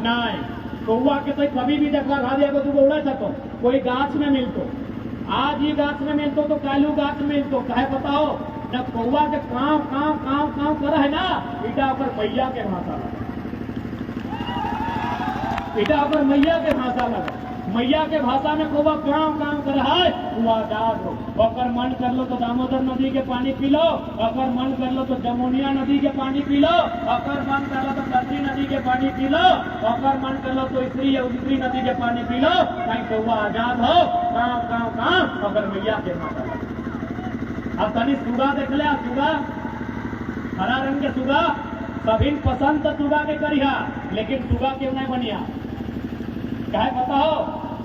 नहीं। कौवा के तो कभी भी देखा खा दिया तो उड़ा सको, कोई गाछ में मिलतो, आज ही गाछ में मिलतो तो कालू गाछ में मिलतो। कहे बताओ जब कौवा के काव काव काव काव कर है ना, इटा पर मैया के भाषा लगा, इटा पर मैया के भाषा लगा। मैया के भाषा में कौवा काम काम कर है वो आजाद हो। अगर मन कर लो तो दामोदर नदी के पानी पी लो, अगर मन कर लो तो जमुनिया नदी के पानी पी लो, अगर मन कर लो तो कतरी नदी के पानी पी लो, अगर मन कर लो तो इसरी नदी के पानी पी लो। कहीं कौवा आजाद हो काम काम काम अगर मैया के भाषा लगा। अब तनी सुगा देख ले, सुगा हरा रंग के सुगा सभी पसंद तो सुगा के करिया, लेकिन सुगा क्यों नहीं बनिया कहे बताओ।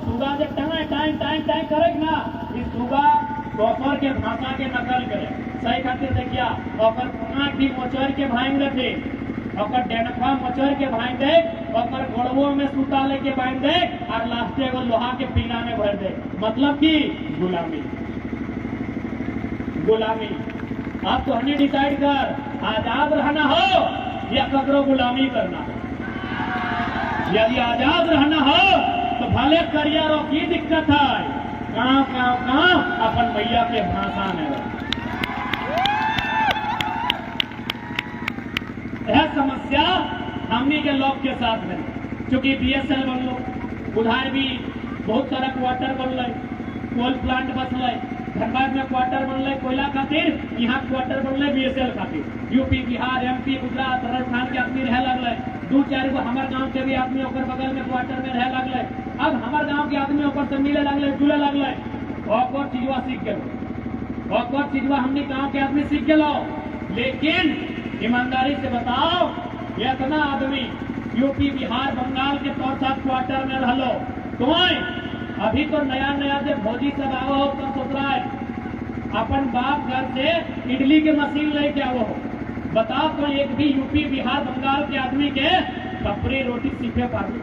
सुगा जब टाइम टाइम टाइम टाइम करेगा ना, इस सुगा ओकर के भाषा के नकल करे सही खातिर देखिया ओकर आँख भी मोचर के भांग देते ओकर डेनफा मोचर के भांग दे ओकर गोड़वो में सूता लेके बांध दे और लास्टे एगो लोहा के पीना में भर दे मतलब कि गुलामी गुलामी। अब तो हमें डिसाइड कर आजाद रहना हो या ककरो गुलामी करना हो। यदि आजाद रहना हो तो भले करियर की दिक्कत है कहाँ अपन मैया के भाषा में यह समस्या हमनी के लोग के साथ में क्योंकि बीएसएल बनलो उधार भी बहुत सारा क्वार्टर बनल कोल प्लांट बसल धनबाद में क्वार्टर बनल कोयला खातिर यहाँ क्वार्टर बनल बीएसएल खातिर यूपी बिहार एमपी गुजरात राजस्थान के आदमी रह लगल दू चार गो हमारे गांव के भी आदमी ओकर बगल में क्वार्टर में रह लगल अब हमारे गांव के आदमी ओकर से मिले लगल जुड़े लगल और चीजवा सीख गए और चीजवा हमने गांव के आदमी सीख गए। लेकिन ईमानदारी से बताओ इतना आदमी यूपी बिहार बंगाल के तौर साथ क्वार्टर में रह लो तो अभी तो नया नया से भौजी सब आओ हो तो सोच रहा है अपन बाप घर से इडली के मशीन लेके आओ हो बताओ तो एक भी यूपी बिहार बंगाल के आदमी के कपड़े रोटी सीखे पाते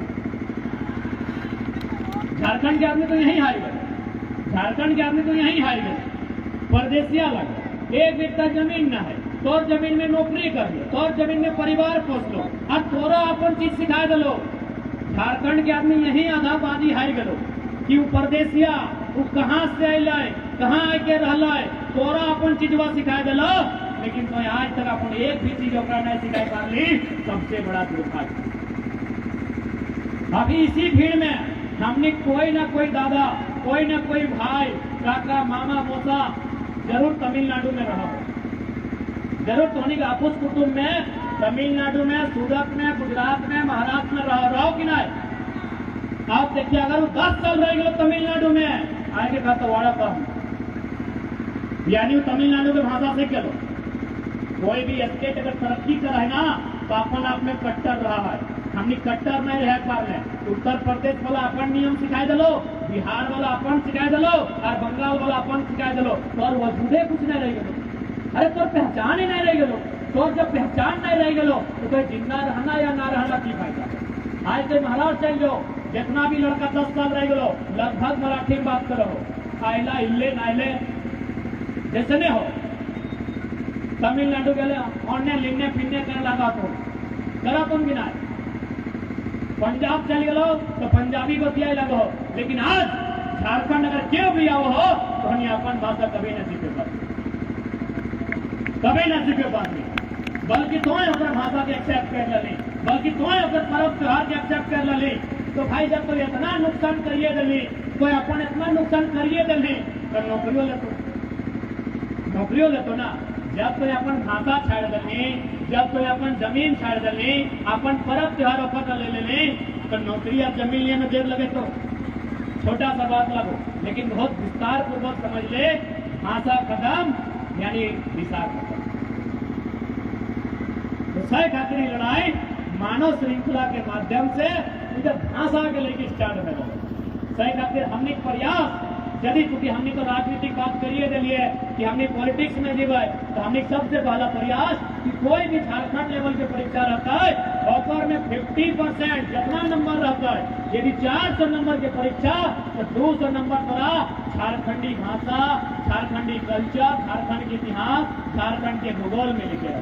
झारखंड के आदमी तो यही हार गए झारखंड के आदमी तो यही हार गए परदेसिया लगे एक बिट्टा जमीन न है तोर जमीन में नौकरी कर लो तोर जमीन में परिवार पोस लो और तोरा अपन चीज सिखा दो। झारखंड के आदमी यही आधा बाजी हार गलो कि वो परदेसिया वो कहाँ से अल कहाँ आके रहा तोरा अपन चीजवा सिखा दिलो लेकिन तो आज तक अपन एक भी चीज नहीं सिखा पाली सबसे बड़ा दुर्भाग्य। अभी इसी भीड़ में हमने कोई ना कोई दादा कोई ना कोई भाई काका मामा मौसा जरूर तमिलनाडु में रहा जरूर तो का आपस कुटुंब में तमिलनाडु में सूरत में गुजरात में महाराष्ट्र में रहो कि नहीं। आप देखिए अगर वो 10 साल रह गए तमिलनाडु में आगे का तो वाड़ा कम यानी वो तमिलनाडु के भाषा से चलो कोई भी स्टेट अगर तरक्की कर है ना तो अपन आप में कट्टर रहा है हमने कट्टर नहीं रह पा रहे उत्तर प्रदेश वाला अपन नियम सिखाई दलो बिहार वाला अपन सिखाई दलो और बंगाल वाला अपन सिखाई दलो और वजूदे कुछ नहीं रह गए अरे तो पहचान ही नहीं रह गए तो जब पहचान नहीं रह गए तो कोई जिंदा रहना या ना रहना की फायदा। आज से महाराष्ट्र चल जाओ जितना भी लड़का 10 साल रह गए लगभग मराठी में बात करो आयला इल्ले नाइले जैसे नहीं हो तमिलनाडु गए औरने लिखने फिरने करने लगा तो करा तुम भी ना पंजाब चल गए तो पंजाबी बतिया लगो लेकिन आज झारखंड अगर क्यों भी आओ हो तो हम अपन भाषा कभी नहीं सीखे पाते कभी न सीखे पाते बल्कि तुम्हें अगर भाषा के एक्सेप्ट कर ले बल्कि तुम्हें अगर पर्व त्योहार के एक्सेप्ट कर ले तो भाई जब तो इतना नुकसान करिए दिल्ली कोई अपन इतना नुकसान करिए दिल्ली तो नौकरियों ले तो ना जब तो अपन भाषा छाड़ दिल्ली जब तो अपन जमीन छाड़ दिल्ली अपन पर्व त्योहार ओखर ले ले तो नौकरी आप जमीन लिए में देर लगे तो छोटा सा बात लगो लेकिन बहुत विस्तार पूर्वक समझ ले भाषा कदम यानी विशाल खत्म तो सही खातिर लड़ाई मानव श्रृंखला के माध्यम से भाषा के लेके स्टार्ट में सही खातिर हमने प्रयास यदि क्योंकि हमने तो राजनीतिक बात करिए दिलिए कि हमने पॉलिटिक्स में जीवे तो हमने सबसे पहला प्रयास कि कोई भी झारखंड लेवल के परीक्षा रहता है ऑफर में 50% जितना नंबर रहता है यदि 400 नंबर की परीक्षा तो 200 नंबर पड़ा झारखंडी भाषा झारखंडी कल्चर झारखंड के इतिहास झारखंड के भूगोल में लिखे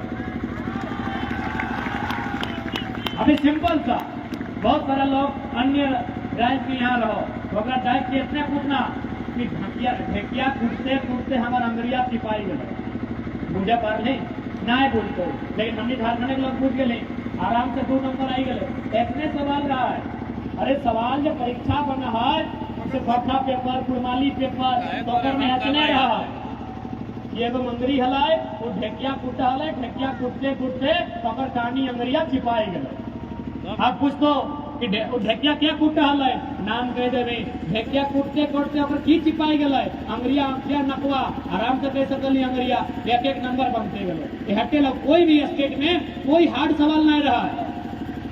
अभी सिंपल सा बहुत सारे लोग अन्य राज्य में यहाँ रहो अगर डाइट के इतने पूछना कि ढेकिया कूटते कूटते हमारा अंगरिया सिपाही गए मुझे पार नहीं ना बोलते लेकिन हमने झारखंड के लोग पूछ गए आराम से 2 नंबर आई गए इतने सवाल रहा है अरे सवाल जो परीक्षा बना है उनसे भट्टा पेपर कुड़माली पेपर तो में इतने रहा है ये मंगरी हलाए वो ढेकिया कूटा हलाए ढेकिया कूटते कूटते पकड़ कहानी अंगरिया छिपाई गए। अब पूछ तो कि ढेकिया क्या कूटा हल नाम कह दे ढेकिया कूटते कूटते अगर की चिपाई गए अंगरिया अंकिया नकवा आराम से कह सकल अंगरिया एक एक नंबर बनते गए हटे लग कोई भी स्टेट में कोई हार्ड सवाल नहीं रहा है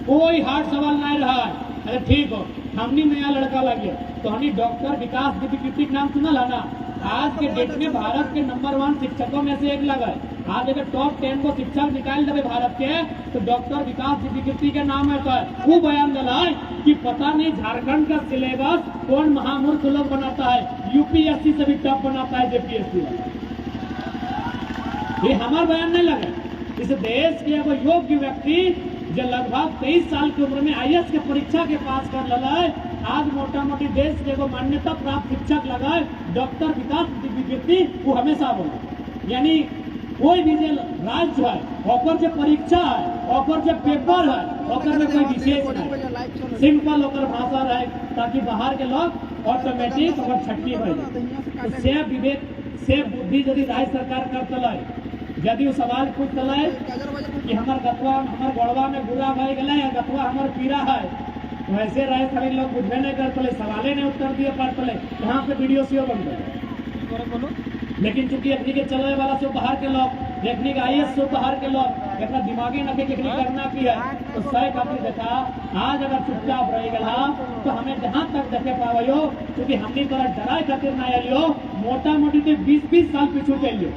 कोई हार्ड सवाल नहीं रहा है। अरे ठीक हो हमने नया लड़का लगे तो हमने डॉक्टर विकास दीदी कीर्ति नाम सुना ला ना आज के डेट में भारत के नंबर 1 शिक्षकों में से एक लगा है। आज अगर टॉप 10 को शिक्षक निकाल देवे भारत के, तो डॉक्टर विकास द्विवेदी के नाम है। तो वो बयान दिला है कि पता नहीं झारखंड का सिलेबस कौन महामूर्ख लोग बनाता है, यूपीएससी से भी टॉप बनाता है जेपीएससी वाला। ये हमारा बयान नहीं लगा। इस देश के एगो योग्य व्यक्ति जो लगभग 23 साल की उम्र में आईएएस के परीक्षा के पास कर लगा है, आज मोटा मोटी देश के एगो मान्यता प्राप्त शिक्षक लगा है डॉक्टर विकास द्विवेदी, वो हमेशा बोला यानी कोई भी जो राज्य है और जो परीक्षा है और जो पेपर है और में कोई विशेष नहीं, सिंपल होकर भाषा रहे ताकि बाहर के लोग ऑटोमेटिक और छट्टी हो जाए। तो से विवेक से बुद्धि यदि राज्य सरकार कर चलाए, यदि वो सवाल पूछ चलाए कि हमार गतवा हमार गड़वा में बुरा भय गया या गतवा हमार पीरा है, तो ऐसे रहे सभी लोग बुझे नहीं कर पले, सवाले नहीं उत्तर दिए पड़ पले, यहाँ पे वीडियो सीओ बन गए। लेकिन चूंकि अग्नि के चलने वाला से बाहर के लोग, देखने के आईएएस से बाहर के लोग इतना दिमागी नफे की करना की है, तो सही काफी देखा। आज अगर चुपचाप रह गया तो हमें जहाँ तक देखे पावो, क्योंकि हमने तोरा डराए खातिर ना आलियो, मोटा मोटी तो 20-20 साल पीछू चल लो,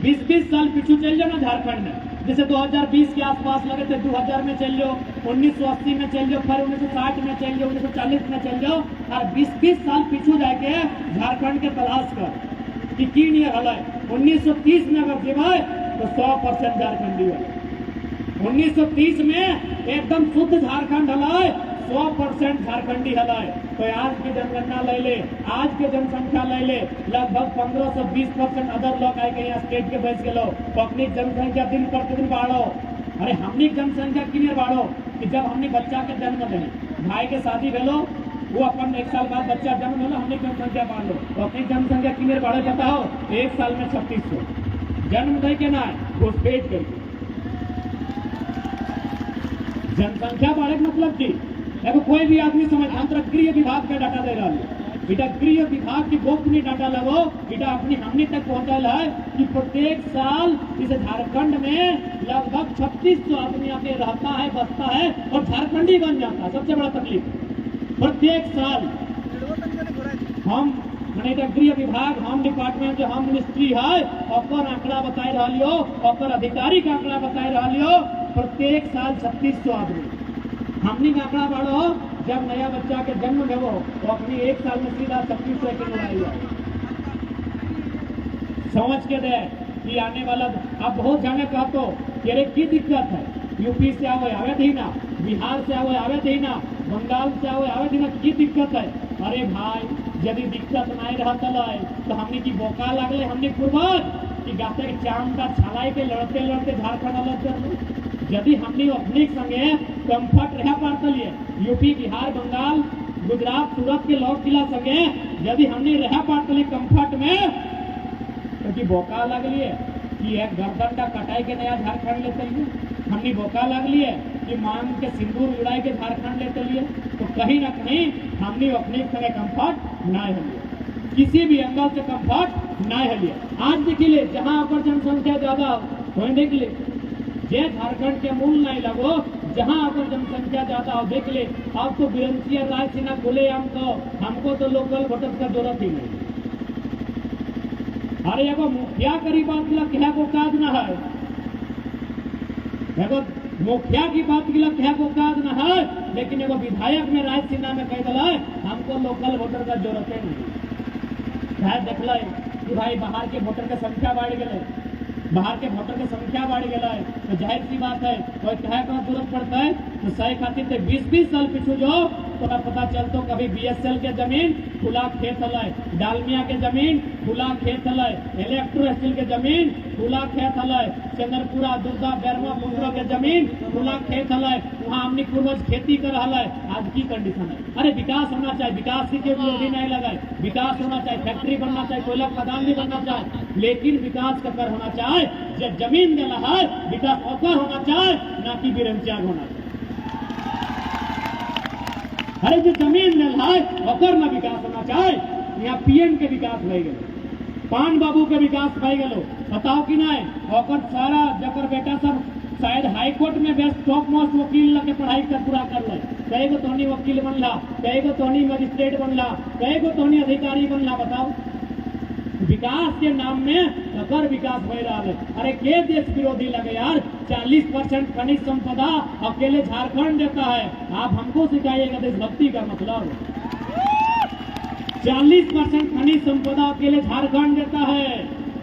20-20 साल पीछू चल जाओ ना झारखंड में। जैसे 2020 के आसपास लगे थे, 2000 में चल जाओ, 1980 में चल जाओ, फिर 1960 में चल जाओ, 1940 में चल जाओ, और 20-20 साल पीछू जाके झारखंड के तलाश कर कि की नहीं हल है। 1930 में अगर जीवाए तो 100% झारखंडी है। 1930 में एकदम शुद्ध झारखंड हलाए, 100% झारखंडी हलाए। तो आज की जनगणना ले ले, आज के जनसंख्या ले ले, लगभग 15 से 20% अदर लोग आए यहाँ स्टेट के बैच के लोग। तो अपनी जनसंख्या दिन प्रतिदिन बढ़ो। अरे हमने जनसंख्या किने बढ़ो कि जब हमने बच्चा के जन्म देने, भाई के शादी भेलो, वो अपन 1 साल बाद बच्चा जन्म होना, हमने जनसंख्या बढ़ लो। तो अपनी जनसंख्या किने बढ़े बताओ, 1 साल में 3600 जन्म दे के ना घुसपैठ करके जनसंख्या बढ़े मतलब की देखो कोई भी आदमी समझ। हम तो गृह विभाग का डाटा दे रहा है, बेटा गृह विभाग की गोपनीय डाटा लगो, बेटा अपनी हमने तक पहुंचल है कि प्रत्येक साल इस झारखंड में लगभग 3600 आदमी आके रहता है, बसता है और झारखंडी बन जाता है। सबसे बड़ा तकलीफ प्रत्येक साल हम गृह विभाग, हम डिपार्टमेंट जो हम मिनिस्ट्री है और आंकड़ा बताई रहा लियो, और अधिकारी का आंकड़ा बताई रहा लियो, प्रत्येक साल 3600 आदमी। हमने का आंकड़ा बढ़ो, जब नया बच्चा के जन्म देवो तो अपनी 1 साल में सीधा 3600 की लड़ाई है। समझ के दे कि आने वाला अब बहुत जाने कहतो कि अरे की दिक्कत है, यूपी से आवे थी ना, बिहार से आवे थी ना, बंगाल से आवे थी ना, की दिक्कत है। अरे भाई यदि दिक्कत नहीं रहता तो हमने की बोका लगले, हमने पूर्वज कि गाते के चाम का छलाई के लड़ते लड़ते झारखंड अलग कर लो। यदि हमने अपने संगे कंफर्ट रह पाते, यूपी बिहार बंगाल गुजरात सूरत के लोग जिला संगे यदि हमने रह पाते कंफर्ट में, क्योंकि बोका लग लिए कि एक गर्दन का कटाई के नया झारखंड लेते लिए, हमने बोका लग लिए कि मांग के सिंदूर उड़ाई के झारखंड लेते लिए, तो कहीं ना कहीं हमने अपने समय कंफर्ट ना है, किसी भी एंगल से कंफर्ट ना है। आज देखिए जहाँ पर जनसंख्या ज्यादा हो, देख ले जे झारखंड के मूल नहीं लगो, जहाँ पर जनसंख्या ज्यादा हो देख ले। अब तो बिरंचिया राय सिन्हा बोले हमको तो लोकल वोटर का जरूरत ही नहीं। अरे एगो मुखिया करी बात क्या को काज न है, एगो मुखिया की बात क्या को काज न है, लेकिन एगो विधायक में राय सिन्हा में कह दिला हमको लोकल वोटर का जरूरत है नहीं। देखल कि भाई बाहर के वोटर की संख्या बढ़ गए, बाहर के वोटर की संख्या बढ़ गया है, तो जाहिर सी बात है कोई कहे का जरूरत पड़ता है तो सही खातिर 20-20 साल पीछू जो तो पता चलता कभी बीएसएल के जमीन खुला खेत हल, डालमिया के जमीन खुला खेत हल, इलेक्ट्रो स्टील के जमीन खुला खेत हल, चंद्रपुरा दुर्गा बैरमा पुंद्रो के जमीन खुला खेत हल, वहाँ हमने पूर्वज खेती कर रहा है। आज की कंडीशन है, अरे विकास होना चाहिए, विकास की विरोधी नहीं लगाए, विकास होना चाहिए, फैक्ट्री बनना चाहिए, कोयला खदान भी बनना चाहिए, लेकिन विकास का कर होना चाहिए जब जमीन देना है, विकास अवसर होना चाहिए, ना कि बिरंचाग होना चाहिए। अरे जो जमीन देना है अवसर में विकास होना चाहिए। यहाँ पीएम के विकास भय गए, पान बाबू के विकास भय गए, बताओ कि नहीं। और सारा जकर बेटा सब शायद हाई कोर्ट में बेस्ट टॉप मोस्ट वकील लगे पढ़ाई कर पूरा कर ले, कई गो तोहनी वकील बनला, कई गो तोहनी मजिस्ट्रेट बनला, कई गो तोहनी अधिकारी बनला, बताओ विकास के नाम में अगर विकास हो रहा है। अरे के देश विरोधी लगे यार, 40% खनिज संपदा अकेले झारखंड देता है। आप हमको सिखाइएगा देशभक्ति का मतलब। 40% खनिज संपदा अकेले झारखंड देता है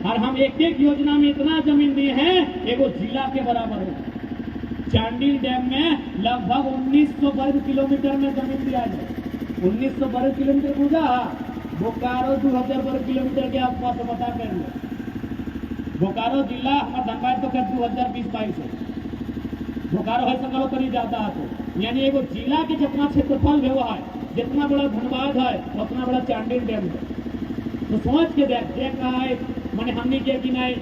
और हम एक एक योजना में इतना जमीन दिए हैं एगो जिला के बराबर है। चांडिल डैम में लगभग 1900 वर्ग किलोमीटर में जमीन दिया है। 1900 वर्ग किलोमीटर पूजा बोकारो 2000 वर्ग किलोमीटर के आसपास बता कर लो। बोकारो जिला हमारा धनबाद तो 2020-22 है। बोकारो है सकलो करी जाता है तो यानी एगो जिला के जितना क्षेत्रफल हुआ है, जितना बड़ा धनबाद है उतना बड़ा चांडिल डैम है। तो सोच के देख रहा है मैंने हमने किया कि नहीं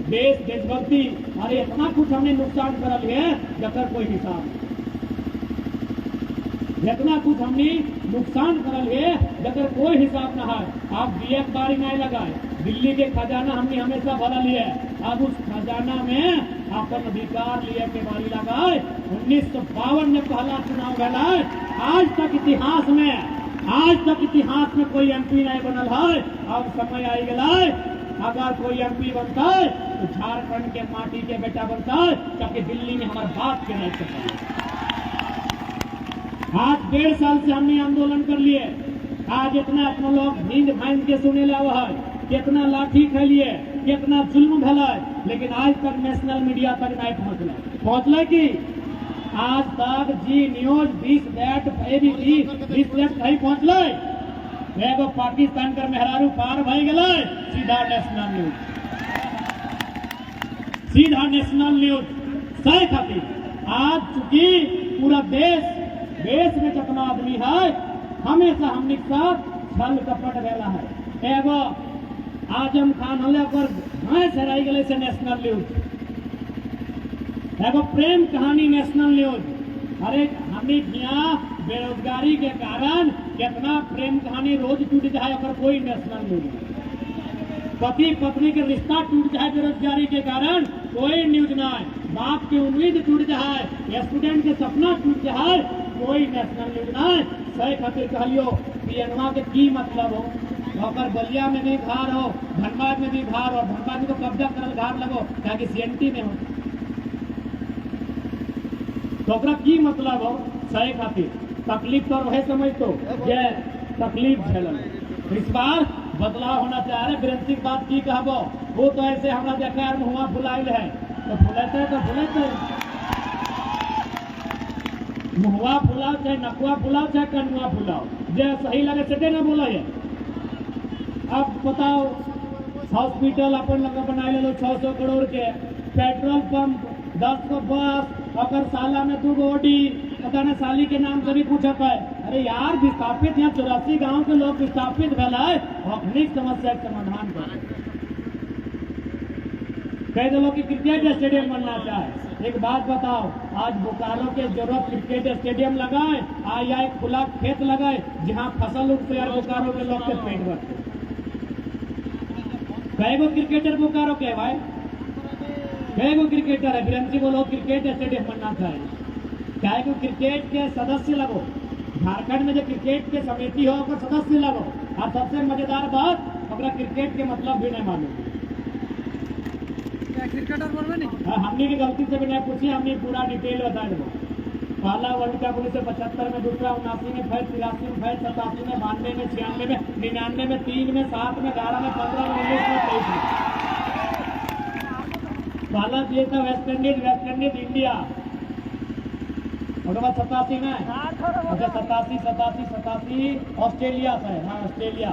देशभक्ति। अरे इतना कुछ हमने नुकसान कर लिया जकर कोई हिसाब नहीं। जितना कुछ हमने नुकसान करल है जकर कोई हिसाब न है। आप एक बारी नहीं लगाए, दिल्ली के खजाना हमने हमेशा भरल है। अब उस खजाना में अपन अधिकार लिए के बारी लगाए। 1952 में पहला चुनाव गया। आज तक इतिहास में कोई एमपी नहीं बनल है। अब समय आई गया, अगर कोई एमपी बनता है तो झारखंड के माटी के बेटा बनता है, ताकि दिल्ली में हमारे बात के नहीं सकता। आज 1.5 साल से हमने आंदोलन कर लिए। आज इतना अपना लोग नींद भांज के सुने लगा है, कितना लाठी खेलिए, कितना जुल्म भला, लेकिन आज तक नेशनल मीडिया तक नहीं पहुंचल की आज तक जी न्यूज 20 मिनट नहीं पहुंचल। एगो पाकिस्तान कर मेहरारू पार भई गए, सीधा नेशनल न्यूज सही खातिर। आज चूंकि पूरा देश में जितना आदमी है हमेशा हमने साथ छल कपट वेला है। एगो आजम खान होले पर भैंस हराई गए से नेशनल न्यूज, एगो प्रेम कहानी नेशनल न्यूज। अरे हमने यहाँ बेरोजगारी के कारण कितना प्रेम कहानी रोज टूट जाए अगर कोई नेशनल न्यूज। पति पत्नी के रिश्ता टूट जाए बेरोजगारी के कारण कोई न्यूज नहीं। बाप की उम्मीद टूट जाए, स्टूडेंट के सपना टूट जाए, कोई नेशनल न्यूज नहीं। सही खातिर कहलियो पीएनवा के की मतलब हो, अगर बलिया में भी घर हो, धनबाद में भी घर हो, धनबाद में तो कब्जा करल घर लगो ताकि सीएनटी में हो, तो की मतलब हो। सही खातिर तकलीफ तो रहे समझ तो ये तकलीफ झेलल। इस बार बदलाव होना चाह रहे। विरंती बात की कहबो, वो तो ऐसे हमारा जकार में हुआ फुलाइल है तो फुलेते मुहवा फुलाओ चाहे नकुआ फुलाओ चाहे कनुआ फुलाओ, जो सही लगे सटे ना बोला है। अब बताओ हॉस्पिटल अपन लगा बना लो 600 करोड़ के, पेट्रोल पंप 10 को बस, अगर साला में 2 गोडी, पता न साली के नाम से भी पूछत है। अरे यार विस्थापित यहाँ 84 गांव के लोग विस्थापित भेला है, अपनी समस्या के समाधान कर। कई लोग की क्रिकेट स्टेडियम बनना चाहे। एक बात बताओ, आज बोकारो के जरूरत क्रिकेट स्टेडियम लगाए या एक खुला खेत लगाए जहाँ फसल उगते और बोकारो के लोग के पेट भरते। कई गो क्रिकेटर बोकारो के भाई, कई गो क्रिकेटर है। बिरंसी को लोग क्रिकेट स्टेडियम बनना चाहे। कई गो क्रिकेट के सदस्य लगो, झारखंड में जो क्रिकेट के समिति हो उसका सदस्य लगो। और सबसे मजेदार बात, अपना क्रिकेट के मतलब भी नहीं मालूम। क्रिकेटर बोल रहे नहीं, हमने की गलती से भी नहीं पूछी, हमने पूरा डिटेल बता दो। पहला वर्ल्ड कप 1975 में, दूसरा 79 में, फिर 83 में, फिर 87 में, 92 में, 96 में, 99 में, 3 में, 7 में, 11 में, 15 में, 19 में, 23 में। पहला ये था वेस्ट इंडीज इंडिया। उसके बाद 87 में, अच्छा 87 ऑस्ट्रेलिया से, हाँ ऑस्ट्रेलिया।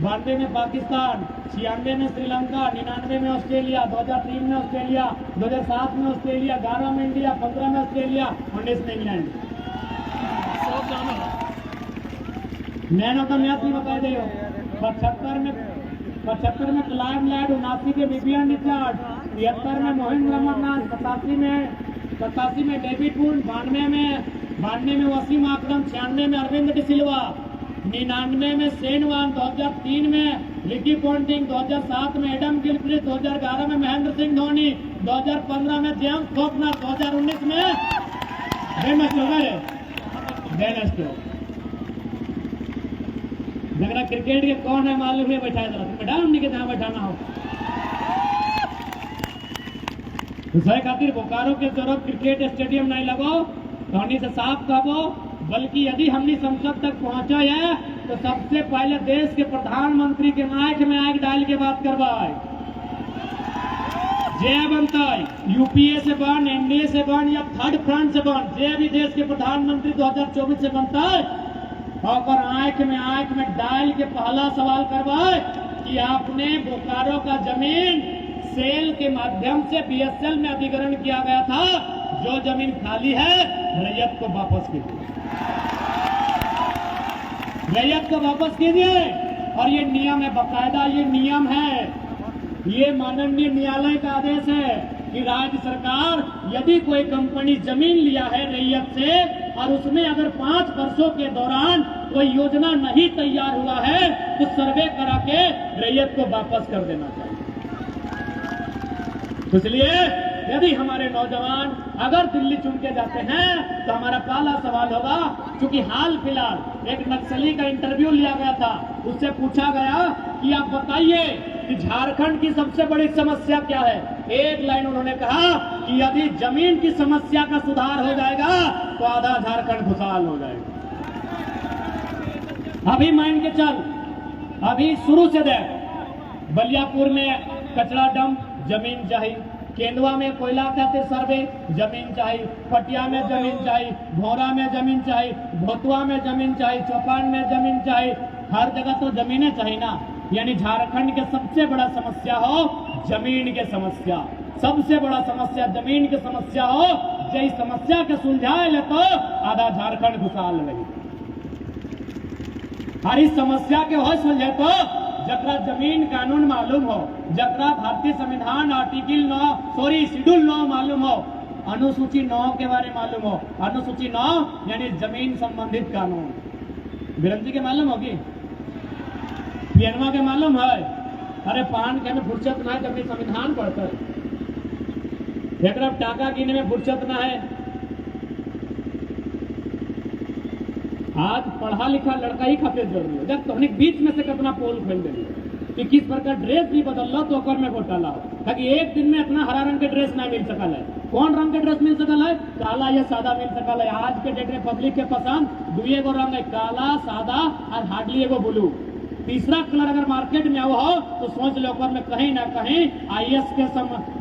92 में पाकिस्तान, 96 में श्रीलंका, 99 में ऑस्ट्रेलिया, 2003 में ऑस्ट्रेलिया, 2007 में ऑस्ट्रेलिया, 11 में इंडिया, 15 में ऑस्ट्रेलिया, 19 में England. Man of the match भी बता दे। 75 में क्लाइव लैड, 79 के विवियन रिचर्ड, 73 में मोहिंद्र अमरनाथ, 87 में डेविड वुड, 92 में वसीम अकरम, 96 में अरविंद डिसिल्वा, 99 में शेन वॉर्न, 2003 में रिकी पॉन्टिंग, 2007 में एडम गिलक्रिस्ट, 2011 में महेंद्र सिंह धोनी, 2015 में जेम्स फॉकनर, 2019 में डेन स्टोक्स। जरा क्रिकेट के कौन है मालूम है बैठा जरा बैठा हमने के जहाँ बैठाना हो दूसरे खातिर बोकारो के जरूरत क्रिकेट स्टेडियम नहीं लगो तो हमनी से साफ कहबो, बल्कि यदि हमनी संसद तक पहुंचे है तो सबसे पहले देश के प्रधानमंत्री के नाक में आग डाल के बात करवाए। जे बनता यूपीए से बन, एनडीए से बन या थर्ड फ्रंट से बन, जे भी देश के प्रधानमंत्री 2024 से बनता है और आंख में डाल के पहला सवाल करवाए कि आपने बोकारो का जमीन सेल के माध्यम से बीएसएल में अधिग्रहण किया गया था, जो जमीन खाली है रैयत को वापस कीजिए, रैयत को वापस कीजिए। और ये नियम है, बाकायदा ये नियम है, ये माननीय न्यायालय का आदेश है कि राज्य सरकार यदि कोई कंपनी जमीन लिया है रैयत से और उसमें अगर 5 वर्षों के दौरान कोई योजना नहीं तैयार हुआ है तो सर्वे करा के रैयत को वापस कर देना चाहिए। इसलिए यदि हमारे नौजवान अगर दिल्ली चुन के जाते हैं तो हमारा पहला सवाल होगा, क्योंकि हाल फिलहाल एक नक्सली का इंटरव्यू लिया गया था, उससे पूछा गया कि आप बताइए कि झारखंड की सबसे बड़ी समस्या क्या है। एक लाइन उन्होंने कहा कि यदि जमीन की समस्या का सुधार हो जाएगा तो आधा झारखंड खुशहाल हो जाएगा। अभी मान के चल, अभी शुरू से देख, बलियापुर में कचरा डंप जमीन चाहिए, केंदुआ में कोयला खातिर सर्वे जमीन चाहिए, पटिया में जमीन चाहिए, भोरा में जमीन चाहिए, भोतुआ में जमीन चाहिए, चौपान में जमीन चाहिए, हर जगह तो जमीनें चाहिए ना। यानी झारखंड के सबसे बड़ा समस्या हो जमीन के समस्या, सबसे बड़ा समस्या जमीन की समस्या हो, जय समस्या के सुलझाए ले तो आधा झारखंड खुशहाल रही। हर इस समस्या के हो सुलझे तो जकरा जमीन कानून मालूम हो, जकरा भारतीय संविधान शेड्यूल 9 मालूम हो, अनुसूची 9 के बारे मालूम हो, अनुसूची 9 यानी जमीन संबंधित कानून, बिरंजी के मालूम होगी, पियनवा के मालूम है। अरे पान के में फुर्सत ना है, जब संविधान पढ़ता है, एक तरफ टाका गिने में फुर्सत ना है। आज पढ़ा लिखा लड़का ही खातिर जरूरी है, जब तोहनी बीच में से कितना पोल खोल दे कि किस प्रकार ड्रेस भी बदल लो तो ओकर में घोटाला हो, ताकि एक दिन में इतना हरा रंग के ड्रेस ना मिल सकल है। कौन रंग के ड्रेस मिल सकल है? काला या सादा मिल सकल है। आज के डेट में पब्लिक के पसंद 2 गो रंग है, काला, सादा और हार्डली एगो ब्लू। तीसरा कलर अगर मार्केट में आओ हो तो सोच लो ओकर में कहीं ना कहीं आईएएस के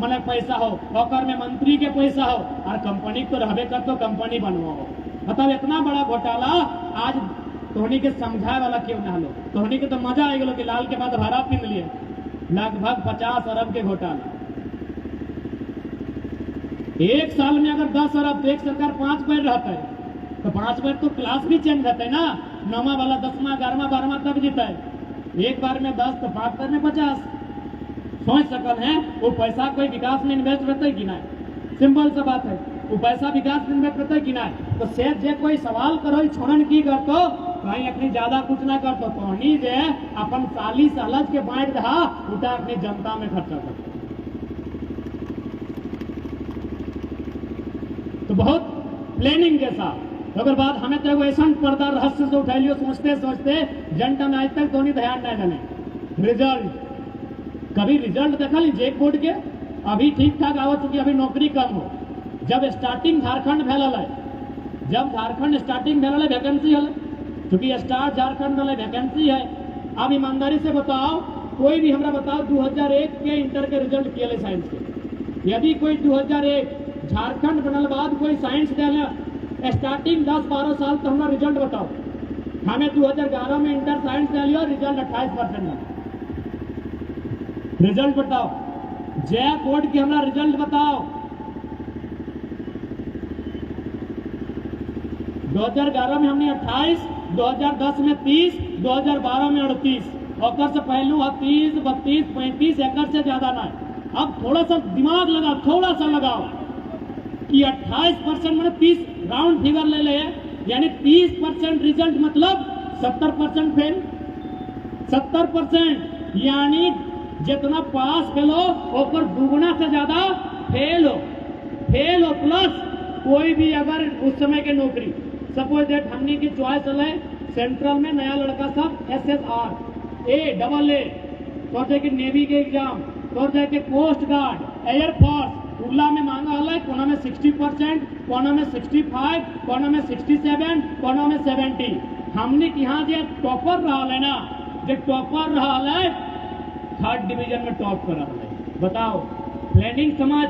मैंने पैसा हो, ओकर में मंत्री के पैसा हो, और कंपनी तो रहबे कर तो कंपनी बनवा हो। मतलब इतना बड़ा घोटाला आज तोहनी के समझाए वाला क्यों ना लो। तोहनी के तो मजा आ गया कि लाल के बाद हरा पीन लिए, लगभग 50 अरब के घोटाला। एक साल में अगर 10 अरब, तो एक सरकार 5 बार रहता है तो 5 बार तो क्लास भी चेंज रहता है ना, 9वां वाला 10वां 11वां 12वां तब जीता है। एक बार में 10 तो 5 बार में 50। सोच सकल है वो पैसा कोई विकास में इन्वेस्ट करते है कि नहीं? सिंपल सा बात है, वो पैसा विकास में इन्वेस्ट करते है कि नहीं? तो सेठ जे कोई सवाल करो छोड़न की करतो कहीं अपनी ज्यादा कुछ ना करतो, तोहनी जे अपन साली सालज के बांट रहा उठा अपनी जनता में खर्चा करतो। तो बहुत प्लानिंग के साथ अगर बात हमें तो ऐसा पर्दा रहस्य से उठा लियो, सोचते सोचते जनता में आज तक दोनों ध्यान नहीं देने। रिजल्ट कभी रिजल्ट देखा ली जेक बोर्ड के अभी ठीक ठाक आवत, चूंकि अभी नौकरी कम हो। जब स्टार्टिंग झारखंड फैलल है, जब झारखंड स्टार्टिंग फैलल है वैकेंसी है, चूंकि स्टार्ट झारखंड वाले वैकेंसी है। अब ईमानदारी से बताओ, कोई भी हमरा बताओ 2001 के इंटर के रिजल्ट किए साइंस के, यदि कोई 2001 झारखंड बनल बाद कोई साइंस दे स्टार्टिंग 10-12 साल तो हमारा रिजल्ट बताओ। हमें 2011 में इंटर साइंस दे लिया, रिजल्ट 28% है। रिजल्ट बताओ, जय बोर्ड की हमारा रिजल्ट बताओ। 2011 में हमने 28, 2010 में 30, 2012 में 38, और से पहलू 30, 32, 35 एकड़ से ज्यादा ना है। अब थोड़ा सा दिमाग लगाओ, थोड़ा सा लगाओ कि 28% मैंने 30 राउंड फिगर ले ले, यानी 30% रिजल्ट मतलब 70% फेल। 70% यानी जितना पास फेल हो और दुगुना से ज्यादा फेल हो प्लस कोई भी अगर उस समय के नौकरी सपोज डेट हमने की चॉइस है सेंट्रल में नया लड़का सब SSR A तौर जाके नेवी के एग्जाम, तौर जाके कोस्ट गार्ड, एयरफोर्स उर्ला में मांगा हल है, कोना में 60%, कोना में 65, कोना में 67, कोना में 70। हमने यहाँ जो टॉपर रहा है ना, जो टॉपर रहा है 3rd डिवीजन में टॉप कर रहा है। बताओ प्लानिंग समझ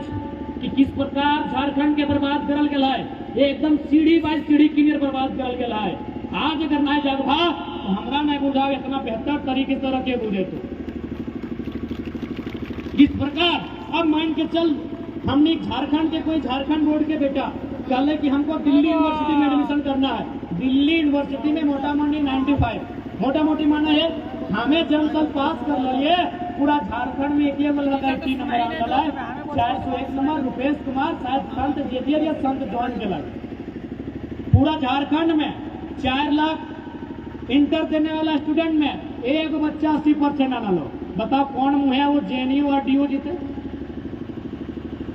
कि किस प्रकार झारखंड के बर्बाद करल गया है। ये एकदम सीढ़ी बाय सीढ़ी क्लियर बर्बाद करल गया है। आज अगर ना जगभा तो हमरा नहीं बुझाओ इतना बेहतर तरीके से रखे बुझे तो किस प्रकार। अब मान के चल हमने झारखंड के कोई झारखंड बोर्ड के बेटा कल कि हमको दिल्ली यूनिवर्सिटी में एडमिशन करना है। दिल्ली यूनिवर्सिटी में मोटा मोटी 95 मोटा मोटी माना है हमें जनरल पास कर लिए। पूरा झारखंड में एक लगा 3 नंबर आंकल है, 401 नंबर रुपेश कुमार शायद संत जेवियर या संत जॉन के लगे। पूरा झारखंड में 4 लाख इंटर देने वाला स्टूडेंट में एक बच्चा 80% आना लो। बताओ कौन मुँह है वो JNU और DU जीते।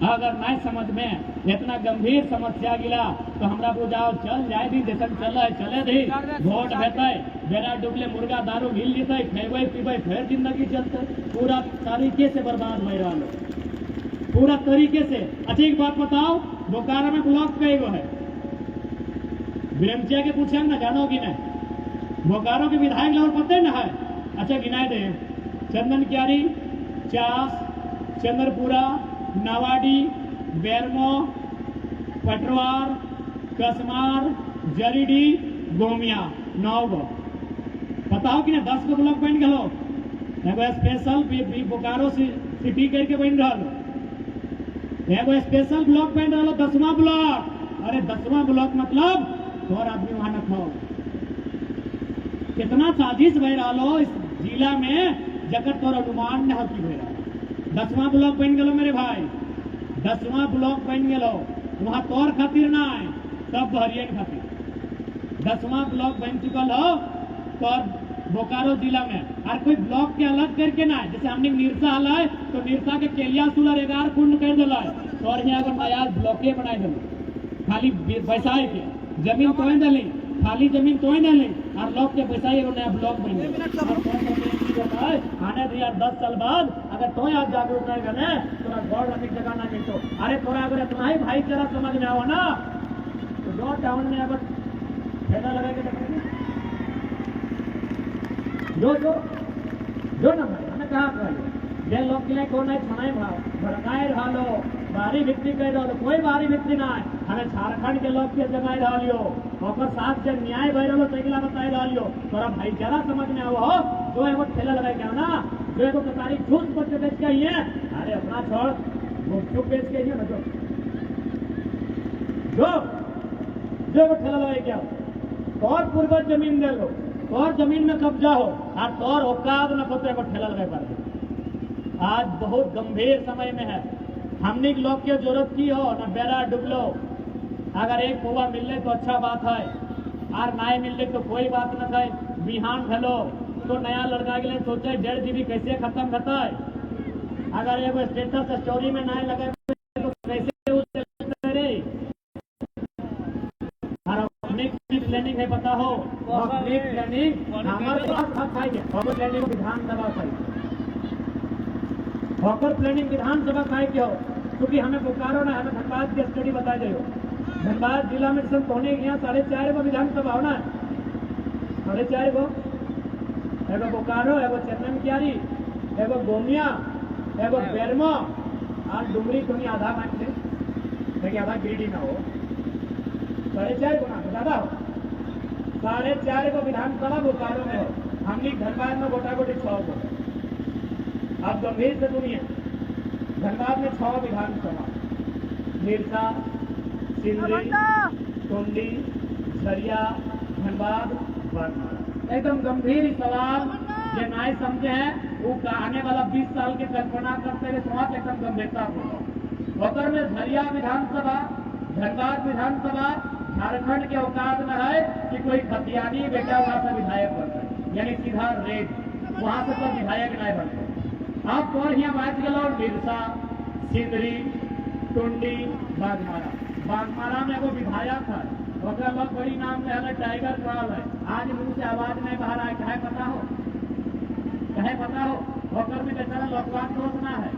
अगर नहीं समझ में इतना गंभीर समस्या गिला तो हमरा बुझाओ चल जाए भी देशन चले दी वोट भेटे बेरा डुबले मुर्गा दारू मिल जीते खेबे पीबे फिर जिंदगी चलते। पूरा तरीके से बर्बाद हो रहा है, पूरा तरीके से। अच्छा एक बात बताओ, बोकारो में ब्लॉक कई गो है? ब्रह्मचिया के पूछे ना जानो कि नहीं? बोकारो के विधायक लोग पते ना है? अच्छा गिनाए दे, चंदन क्यारी, चास, चंद्रपुरा, नावाडी, बेरमो, पटवार, कसमार, जरीडी, गोमिया, 9 गो। बताओ कि ना 10 गो ब्लॉक बन गलो। एगो स्पेशल बोकारो सिटी करके बन रहा, एगो स्पेशल ब्लॉक बन रहा 10वां ब्लॉक। अरे 10वां ब्लॉक मतलब और आदमी वहां न खाओ। कितना साजिश बह रहा इस जिला में जगत और अनुमान न हो की बह रहा। 10वां ब्लॉक बन गलो मेरे भाई, 10वां ब्लॉक बन गलो। वहां तौर खातिर ना है, सब बहरियन खातिर 10वां ब्लॉक बन चुकल हो। तौर बोकारो जिला में और कोई ब्लॉक के अलग करके ना है। जैसे हमने निरसा हल है तो निरसा के केलिया सुलर 11 पूर्ण कर दिला है और यहाँ अगर नया ब्लॉके बनाए दिल खाली बैसाई के जमीन तोड़ दिली, खाली जमीन तोड़ दिली और लोग के बैसाई एगो नया ब्लॉक बन गए। आने 10 साल बाद अगर तो आज जागरूक नहीं बने तोरा गौर रखने की जगह ना मिलतो। अरे तोरा अगर इतना ही भाईचारा समझ में आओ ना तो जो टाउन में अगर फायदा लगाएगा जो जो जो नंबर हमें कहा जे लोग के लिए कौन है छनाई भाव भड़काए रहा लो बाहरी व्यक्ति कह रहा लो, कोई बाहरी व्यक्ति ना है। हमें झारखंड के लोग के जगाए रहा लियो और साथ जब न्याय बह रहा सैकला बताए रहा लियो। तोरा भाईचारा समझ में आओ हो जो एगो ठेला लगाए क्या ना जो एगो कतारी घूस पर बेच के है। अरे अपना छोड़ गुपचुप बेच के ना जो एगो ठेला लगाए क्या और पूर्वज जमीन दे लो और जमीन में कब्जा हो और तौर औकात न पते एगो ठेला लगाए पा। आज बहुत गंभीर समय में है। हमने लोग की जरूरत की हो न बेरा डुबलो। अगर एक कुआ मिल ले तो अच्छा बात है और ना मिल ले तो कोई बात न है। बिहान भलो तो नया लड़का के लिए सोचे 1.5 GB कैसे खत्म करता है। अगर एगो स्टेटस स्टोरी में ना लगे तो कैसे प्लानिंग है पता हो प्लानिंग विधानसभा हॉकर प्लानिंग विधानसभा खाए के हो क्योंकि हमें बोकारो ना हमें धनबाद की स्टडी बताई जाए। धनबाद जिला में सब कोने यहाँ 4.5 गो विधानसभा होना है, 4.5 गो। एगो बोकारो, एगो चंदन क्यारी, एगो गोमिया, एगो बेरमो और डुमरी तुम्हें आधा मांग से लेकिन आधा गिरिडीह ना हो। 4.5 गो ना ज्यादा हो। 4.5 गो विधानसभा बोकारो में हो। हमने धनबाद में गोटा गोटी 6 गो। आप गंभीर से सुनिए, धनबाद में 6 विधानसभा, निरसा, सिंदरी, टुंडी, झरिया, धनबाद, बागमारा। एकदम गंभीर सवाल जो नहीं समझे हैं वो आने वाला 20 साल की कल्पना करते हुए समाज एकदम गंभीरता होकर में झरिया विधानसभा, धनबाद विधानसभा झारखंड के औकात में है कि कोई खतियानी बेटा वहां से विधायक बनता है, यानी सीधा रेड वहां से तो विधायक नहीं बनते। आप और यहाँ बात गलो निरसा, सिंदरी, टुंडी, बागमारा। बागमारा में एगो विधायक है ओकरा लोग बड़ी नाम में है टाइगर क्रॉल है। आज मुंह से आवाज नहीं बाहर आए, कहे पता हो, कहे पता हो ओकर में बेचारा लोकवाद दोष ना है,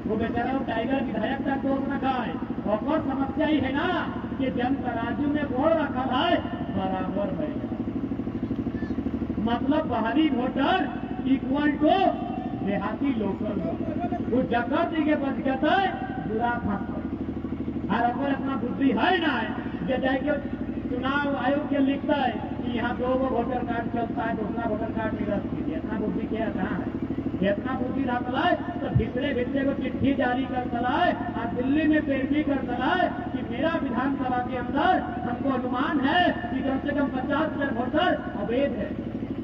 वो बेचारा वो टाइगर विधायक का दोष न खाए। और समस्या ही है ना कि जन तराजू में गोड़ रखा है बराबर है, मतलब बाहरी वोटर इक्वल टू देहाती लोकल वोटर। वो जगत के बच गता है बुरा फंस और अगर अपना बुद्धि है ना जो जाके चुनाव आयोग के लिखता है कि यहाँ 2 वोटर कार्ड चलता है, दूसरा वोटर कार्ड निरस्त कीजिए, इतना बुद्धि क्या कहाँ है? इतना बुद्धि रखला है तो भितरे भितरे को चिट्ठी जारी कर चलाए और दिल्ली में पेरवी कर चलाए कि मेरा विधानसभा के अंदर हमको अनुमान है कि कम से कम 50,000 वोटर अवैध है।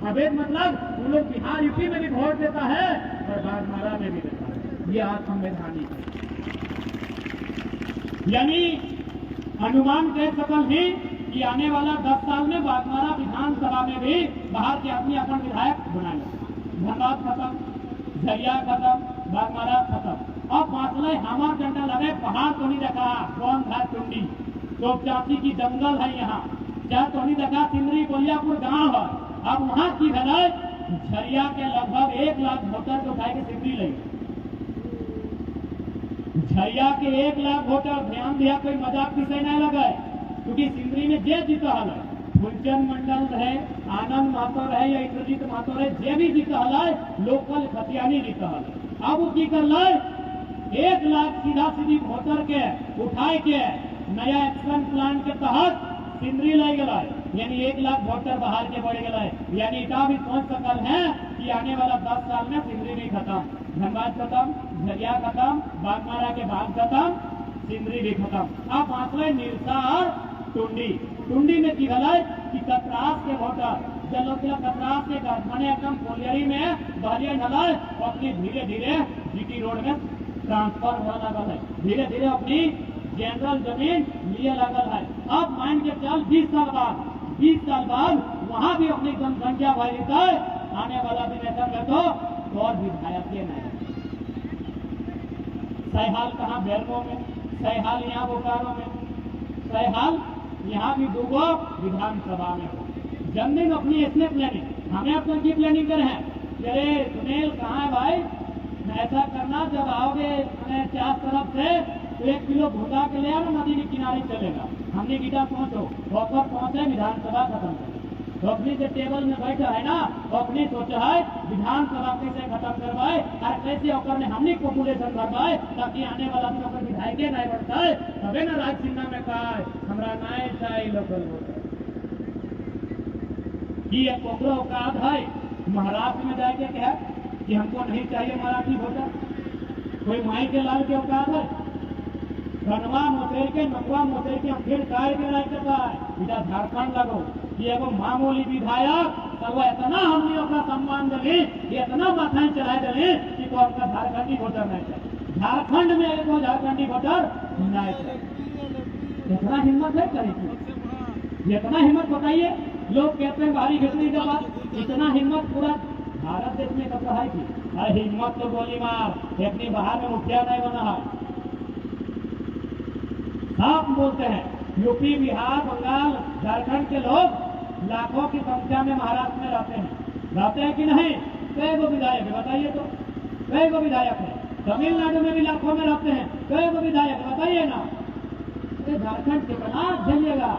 अवैध मतलब उन लोग बिहार यूपी में भी वोट देता है और बागमारा में भी देता है। ये असंवैधानिक है। यानी अनुमान कह सकल ही कि आने वाला 10 साल में बागमारा विधानसभा में भी बाहर के आदमी अपन विधायक बनाएंगे। धनबाद खत्म, झरिया खत्म, बागमारा खत्म। अब मासले हमार घंटा लगे, पहाड़ तो नहीं देखा, कौन था टुंडी तो चाची की जंगल है यहाँ, क्या तो नहीं देखा, सिमरी बलियापुर गांव है। अब वहाँ की है झरिया के लगभग 1 लाख वोटर को उठाए के सिमरी लगी। झरिया के 1 लाख वोटर, ध्यान दिया कोई मजाक पीछे नहीं लगाए, क्योंकि सिमरी में जे जीता है, फुलचंद मंडल रहे, आनंद महतो रहे या इंद्रजीत महतो रहे, जे भी जीता है लोकल खतियानी जीता है। अब वो की कर लाए 1 लाख सीधा सीधी वोटर के उठाए के नया एक्शन प्लान के तहत सिमरी लाई गला, यानी 1 लाख वोटर बाहर के बढ़ गए। यानी इतना भी सोच सकल है कि आने वाला 10 साल में सिमरी भी खत्म, धनबाद खत्म, झरिया खत्म, बागमारा के बाद खत्म, सिमरी भी खत्म। अब आंकड़े निरसा और टुंडी। टुंडी में की गलत कि कतरास के वोटर जब लोग कतरास के कारखाने एकदम कोलियरी में बहरिया ढलाए और अपनी धीरे धीरे जीटी रोड में ट्रांसफर होने लगा है, धीरे धीरे अपनी जनरल जमीन लिए लगल है। अब मान के चल 20 साल बाद वहां भी अपनी जनसंख्या बढ़ जाए, आने वाला दिन ऐसा कर दो और विधायक नहीं। सहीहाल कहाँ बैरमो में, सहीहाल यहाँ बोकारो में, सहीहाल यहाँ भी 2 विधानसभा में हो। जमीन अपनी इसने प्लानिंग, हमें अपना की प्लानिंग कर है। अरे सुनील कहाँ है भाई, ऐसा करना जब आओगे मैंने 4 तरफ से तो 1 किलो भूटा के ले आना, नदी के किनारे चलेगा। हमने गीता पहुंचो होकर पहुंचे विधानसभा खत्म कर, तो अपनी जो टेबल में बैठा है ना वो अपनी सोचा है विधानसभा कैसे खत्म करवाए और कैसे होकर ने हमने पॉपुलेशन बढ़वाए ताकि आने वाला दिन होकर विधायक नहीं बढ़ता है। तबे ना राजसिन्हा में कहा है हमारा नाय चाहिए लोकल वोटर की एक कोकरो औकात है महाराष्ट्र में जाके क्या कि हमको नहीं चाहिए मराठी वोटर। कोई माई के लाल के औकात है, कनवा मोतेर के नकवा मोतेर के हम फिर काय के राय करता है इधर झारखंड लगो कि एगो मामूली विधायक तब इतना हमने अपना सम्मान दिले, इतना माथा चढ़ा दिले कि तो आपका झारखंडी वोटर नहीं चाहिए, झारखंड में एक झारखंडी वोटर नहीं चाहिए। इतना हिम्मत है करेगी, इतना हिम्मत बताइए। लोग कहते हैं बाहरी घटनी का बात, इतना हिम्मत पूरा भारत देश में कब है कि अरे हिम्मत तो गोली मार, अपनी बाहर में मुखिया नहीं बना है। साफ बोलते हैं यूपी, बिहार, बंगाल, झारखंड के लोग लाखों की संख्या में महाराष्ट्र में रहते हैं कि नहीं? कई गो विधायक है बताइए, तो कई गो विधायक है। तमिलनाडु में भी लाखों में रहते हैं, कई गो विधायक बताइए ना। झारखंड कितना झेलिएगा,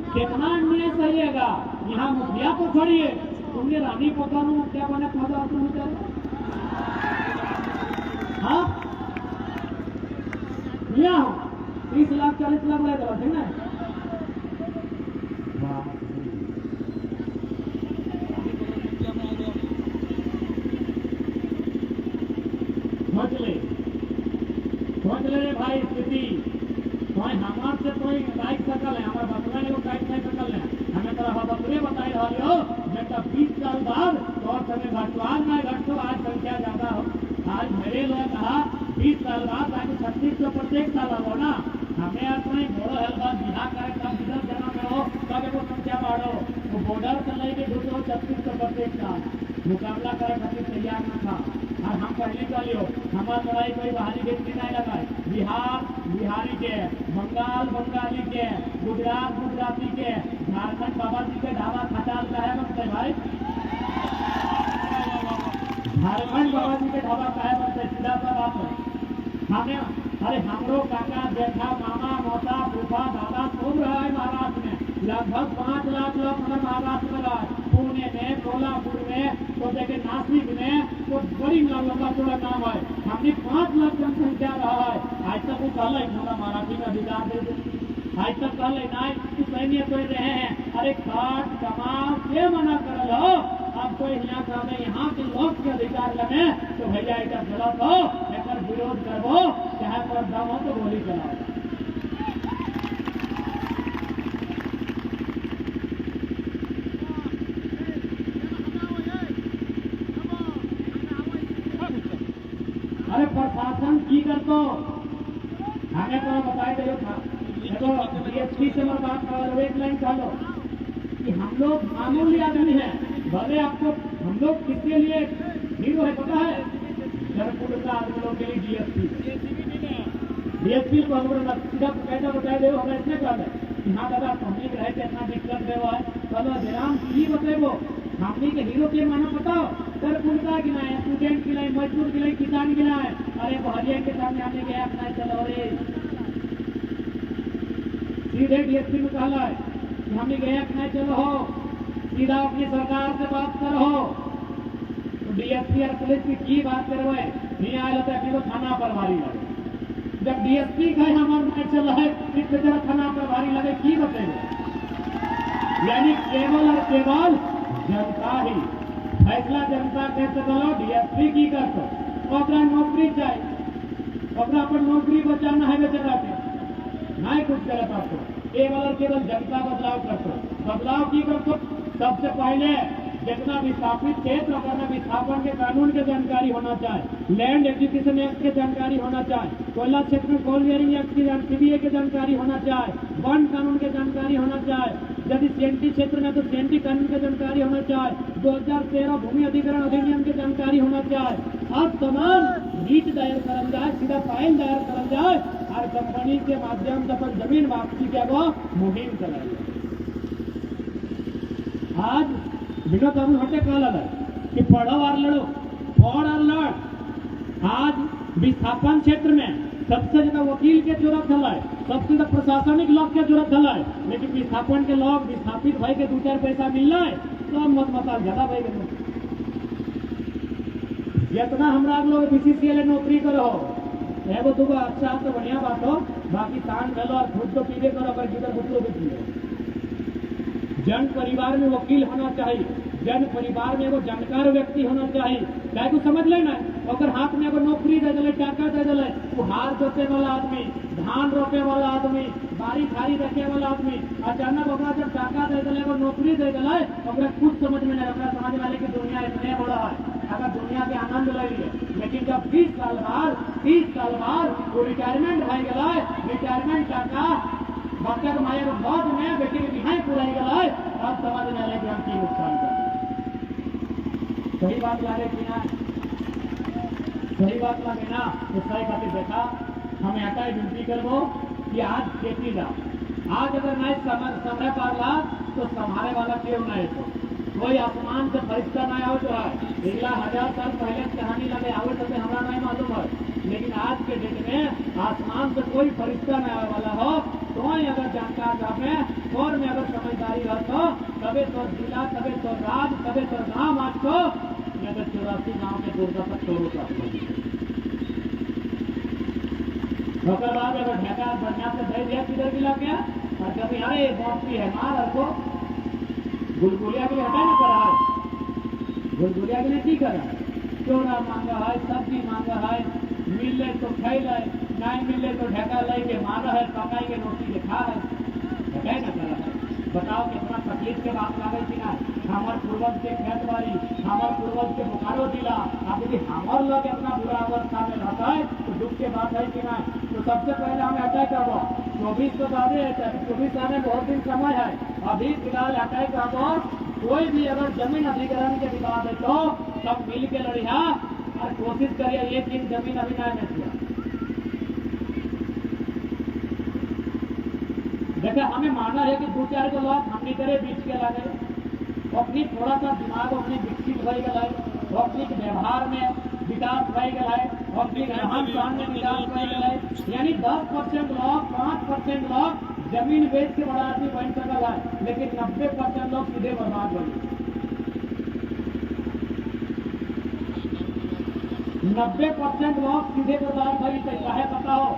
कितना अन्याय सहिएगा। यहाँ मुखिया को छोड़िए, तुमने रानी पोतानु क्या बने पौधा हाँ 30 लाख 40 लाख रहेगा ठीक ना। सोच ले रे भाई स्थिति, हमार से कोई लाइक सकल है, हमारे बतुआ ने लाइक नहीं सकल है, हमें तरह बतुए बताई रही हो बेटा 20 साल बाद और समय घटवान में घटो, आज संख्या ज्यादा हो। आज मेरे लोग कहा 20 साल बाद ताकि 3600 प्रत्येक साल हो ना, हमें अपने घोड़ो हल्का बिहार करे तब 10 जना में हो तब एगो संख्या बढ़ो, वो बॉर्डर से लेके 23600 प्रत्येक साल मुकाबला करे खातिर तैयार न था। और हम पहली कहियो हमार लड़ाई कोई बाहरी व्यक्ति नहीं लगा, बिहार बिहारी के, बंगाल बंगाली के, गुजरात गुजराती के, झारखंड बाबा जी के ढाबा खटाल का है बनते भाई, झारखंड बाबा जी के ढाबा का है बनते, सीधा सा बात है। हमें अरे हम लोग काका जेठा मामा मौसा फूफा दादा खूब रहा है महाराष्ट्र में, लगभग 5 लाख लोग मतलब महाराष्ट्र में रहा है, पुणे में, कोल्हापुर में, तो देखे नासिक में तो बड़ी लंबा चौड़ा नाम है, हमने 5 लाख जनसंख्या रहा है। आज तक वो कहल पूरा मराठी में अधिकार दे दे, आज तक कहल नहीं सैन्य कोई रहे हैं, अरे काट कमाओ के मना करल हो, अब कोई यहाँ कहते यहाँ के लोग के अधिकार लगे तो भैया इधर गलत हो, एक विरोध करबो, चाहे पर दम हो तो गोली चलाओ। अरे प्रशासन की करतो हमें तो बताए दे देखो डीएसपी से मैं बात कर एक लाइन कह लो कि हम लोग मामूली आदमी हैं, भले आपको हम लोग किसके लिए हीरो है पता है, जरपुर का आदमी लोग के लिए डीएसपी को हम लोग सीधा कैसा बताए दे हमें इसने कहा है कि हाँ दादा हमने रहे थे इतना दिक्कत रहे है, चलो जराम की बतेबो हमने के हीरो के माना बताओ, जरपुर का गिनाए, स्टूडेंट गिनाए, मजदूर गिनाए, किसान गिनाए, अरे बहरिया के सामने हमने गया अपना चलो रे सीधे डीएसपी में कहला है कि हमने गया अपना चलो हो, सीधा अपनी सरकार से बात करो, तो डीएसपी और पुलिस की बात करवाए नहीं आया तो अपनी को थाना पर भारी लगे, जब डीएसपी कहे हमारे चल है इस तरह थाना पर भारी लगे की बताएंगे, यानी केवल और केवल जनता ही फैसला जनता कैसे चलो डीएसपी की करते नौकरी चाहिए, पर नौकरी बचाना है बेचारा के नहीं कुछ करत आपको, केवल जनता बदलाव करते, बदलाव की करते, सबसे पहले जितना विस्थापित क्षेत्र होगा विस्थापन के कानून के जानकारी होना चाहिए, लैंड एजुकेशन एक्ट के जानकारी होना चाहिए, कोयला क्षेत्र में कोल बेयरिंग एक्ट की सीबीए के जानकारी होना चाहिए, वन कानून के जानकारी होना चाहिए, यदि सीएनटी क्षेत्र में तो सीएनटी कानून की जानकारी होना चाहिए, 2013 भूमि अधिग्रहण अधिनियम की जानकारी होना चाहिए, अब तमाम रीट दायर करल जाए, सीधा फाइल दायर करल जाए और कंपनी के माध्यम से अपन जमीन वापसी के वो मुहिम चलाई। आज विनोद बाबू हटे कह लगा कि पढ़ो और लड़ो, पढ़ और लड़, आज विस्थापन क्षेत्र में सबसे ज्यादा वकील के जरूरत है, सबसे ज्यादा प्रशासनिक लोग के जरूरत है, लेकिन विस्थापन के लोग विस्थापित भाई के 2-4 पैसा मिल रहा है तो मत मता ज्यादा भाई के जितना हमरा लोग बीसीसीएल नौकरी करो एगो दूगो अच्छा तो बढ़िया बात हो, बाकी तान गलो और खुद तो पीले करो अगर जिधर बुतलो भी पिए। जन परिवार में वकील होना चाहिए, जन परिवार में एगो जानकार व्यक्ति होना चाहिए, क्या कुछ समझ लेना, अगर हाथ में एगो नौकरी दे दिले, टाका दे दिले, वो हार जोते वाला आदमी, धान रोपे वाला आदमी, बारी थारी रखे वाला आदमी, अचानक ओकरा जब टाका दे दिले, एगो नौकरी दे दिले, ओकरा कुछ समझ में नहीं, ओकरा समझ वाले की दुनिया इतने बड़ा है, अगर दुनिया के आनंद ले लिए, लेकिन जब 30 साल बाद वो रिटायरमेंट भाई गला, रिटायरमेंट टाका बचत माया बहुत में बेटी के बिहाई पुराई गला, अब समझ में आए कि हम की नुकसान कर, सही बात लागे कि ना, सही बात लगे ना, तो सही खातिर देखा हमें आता है विनती करबो कि आज खेती जा, आज अगर नहीं समय पाला तो संभाले वाला क्यों नहीं, तो कोई आसमान से फरिश्ता नहीं आओ जो है, 1000 साल पहले कहानी लगे आओ तो हमारा नहीं मालूम है, लेकिन आज के डेट में आसमान से कोई फरिश्ता नहीं आने वाला हो, तो अगर जानकार जामे और में अगर समझदारी रह तो तबे तो जिला, तबे तो राज, तबे तो नाम आज को अगर 84 गाँव के दुर्दशा छोड़ो तो बाद अगर ढका बढ़िया से दे दिया किधर गिला गया, और कभी अरे मौसी है मार को गुलगुलिया के लिए हटा नहीं करा है, गुलगुलिया के लिए की करा है, चोरा मांगा है, सब्जी मांगा है, मिले तो खैल है, नहीं मिले तो ढका लाई के मारा है, पकाई के रोटी लिखा है, ढकाई ना करा है। बताओ कितना तकलीफ के बात लगे कि ना, हमार पूर्वज के खेत बाड़ी, हमार पूर्वज के बोकारो जिला, अब यदि हमार लोग इतना बुरा अवस्था में रहता है तो दुख के बात है कि ना, तो सबसे पहले हमें अटैक करबो 24 तो बादे है, 24 में बहुत दिन समय है। अभी फिलहाल हटाए का कोई भी अगर जमीन अधिग्रहण के विवाद है तो सब मिल के लड़िया और कोशिश करिए एक दिन जमीन अभी ना मिल। देखिए हमें मानना है कि 2-4 को लोग हमने करे बीच के लगे अपनी थोड़ा सा दिमाग अपनी विकसित हो गया है, अपनी व्यवहार में विकास हो गया है, अपनी रहन सहन में विकास हो गया है। यानी 10% लोग 5% लोग जमीन बेच के बड़ा आदमी बन सकल है, लेकिन 90% लोग सीधे बर्बाद हो गए। 90% लोग सीधे बर्बाद हो गए। चाहे पता हो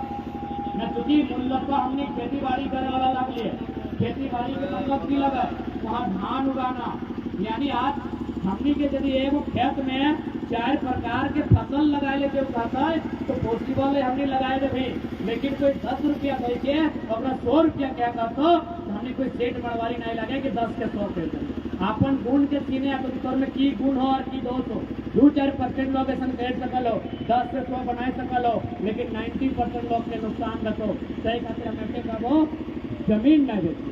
न चूंकि मूलतः हमने खेती बाड़ी करने वाला लग लिए। खेती बाड़ी के मतलब की लगा वहाँ धान उगाना, यानी आज हमनी के यदि एगो खेत में 4 प्रकार के फसल लगाए ले जो कहता है तो पॉसिबल है हमने लगाए दे भी, लेकिन कोई 10 रुपया दे के अपना 100 रुपया क्या कहता तो हमने कोई सेठ बड़वारी नहीं लगे कि 10 के 100 पे अपन गुण के सीने तो में की गुण हो और की दोष हो। 2-4% लोग ऐसा कर सकल हो, 10 से 100 बना सकल हो, लेकिन 90% लोग के नुकसान रखो। सही खातिर हमें का वो जमीन नहीं बेची।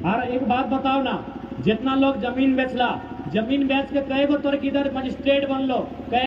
और एक बात बताओ ना, जितना लोग जमीन बेचला, जमीन बेच के कई गो तोर किधर मजिस्ट्रेट बन लो,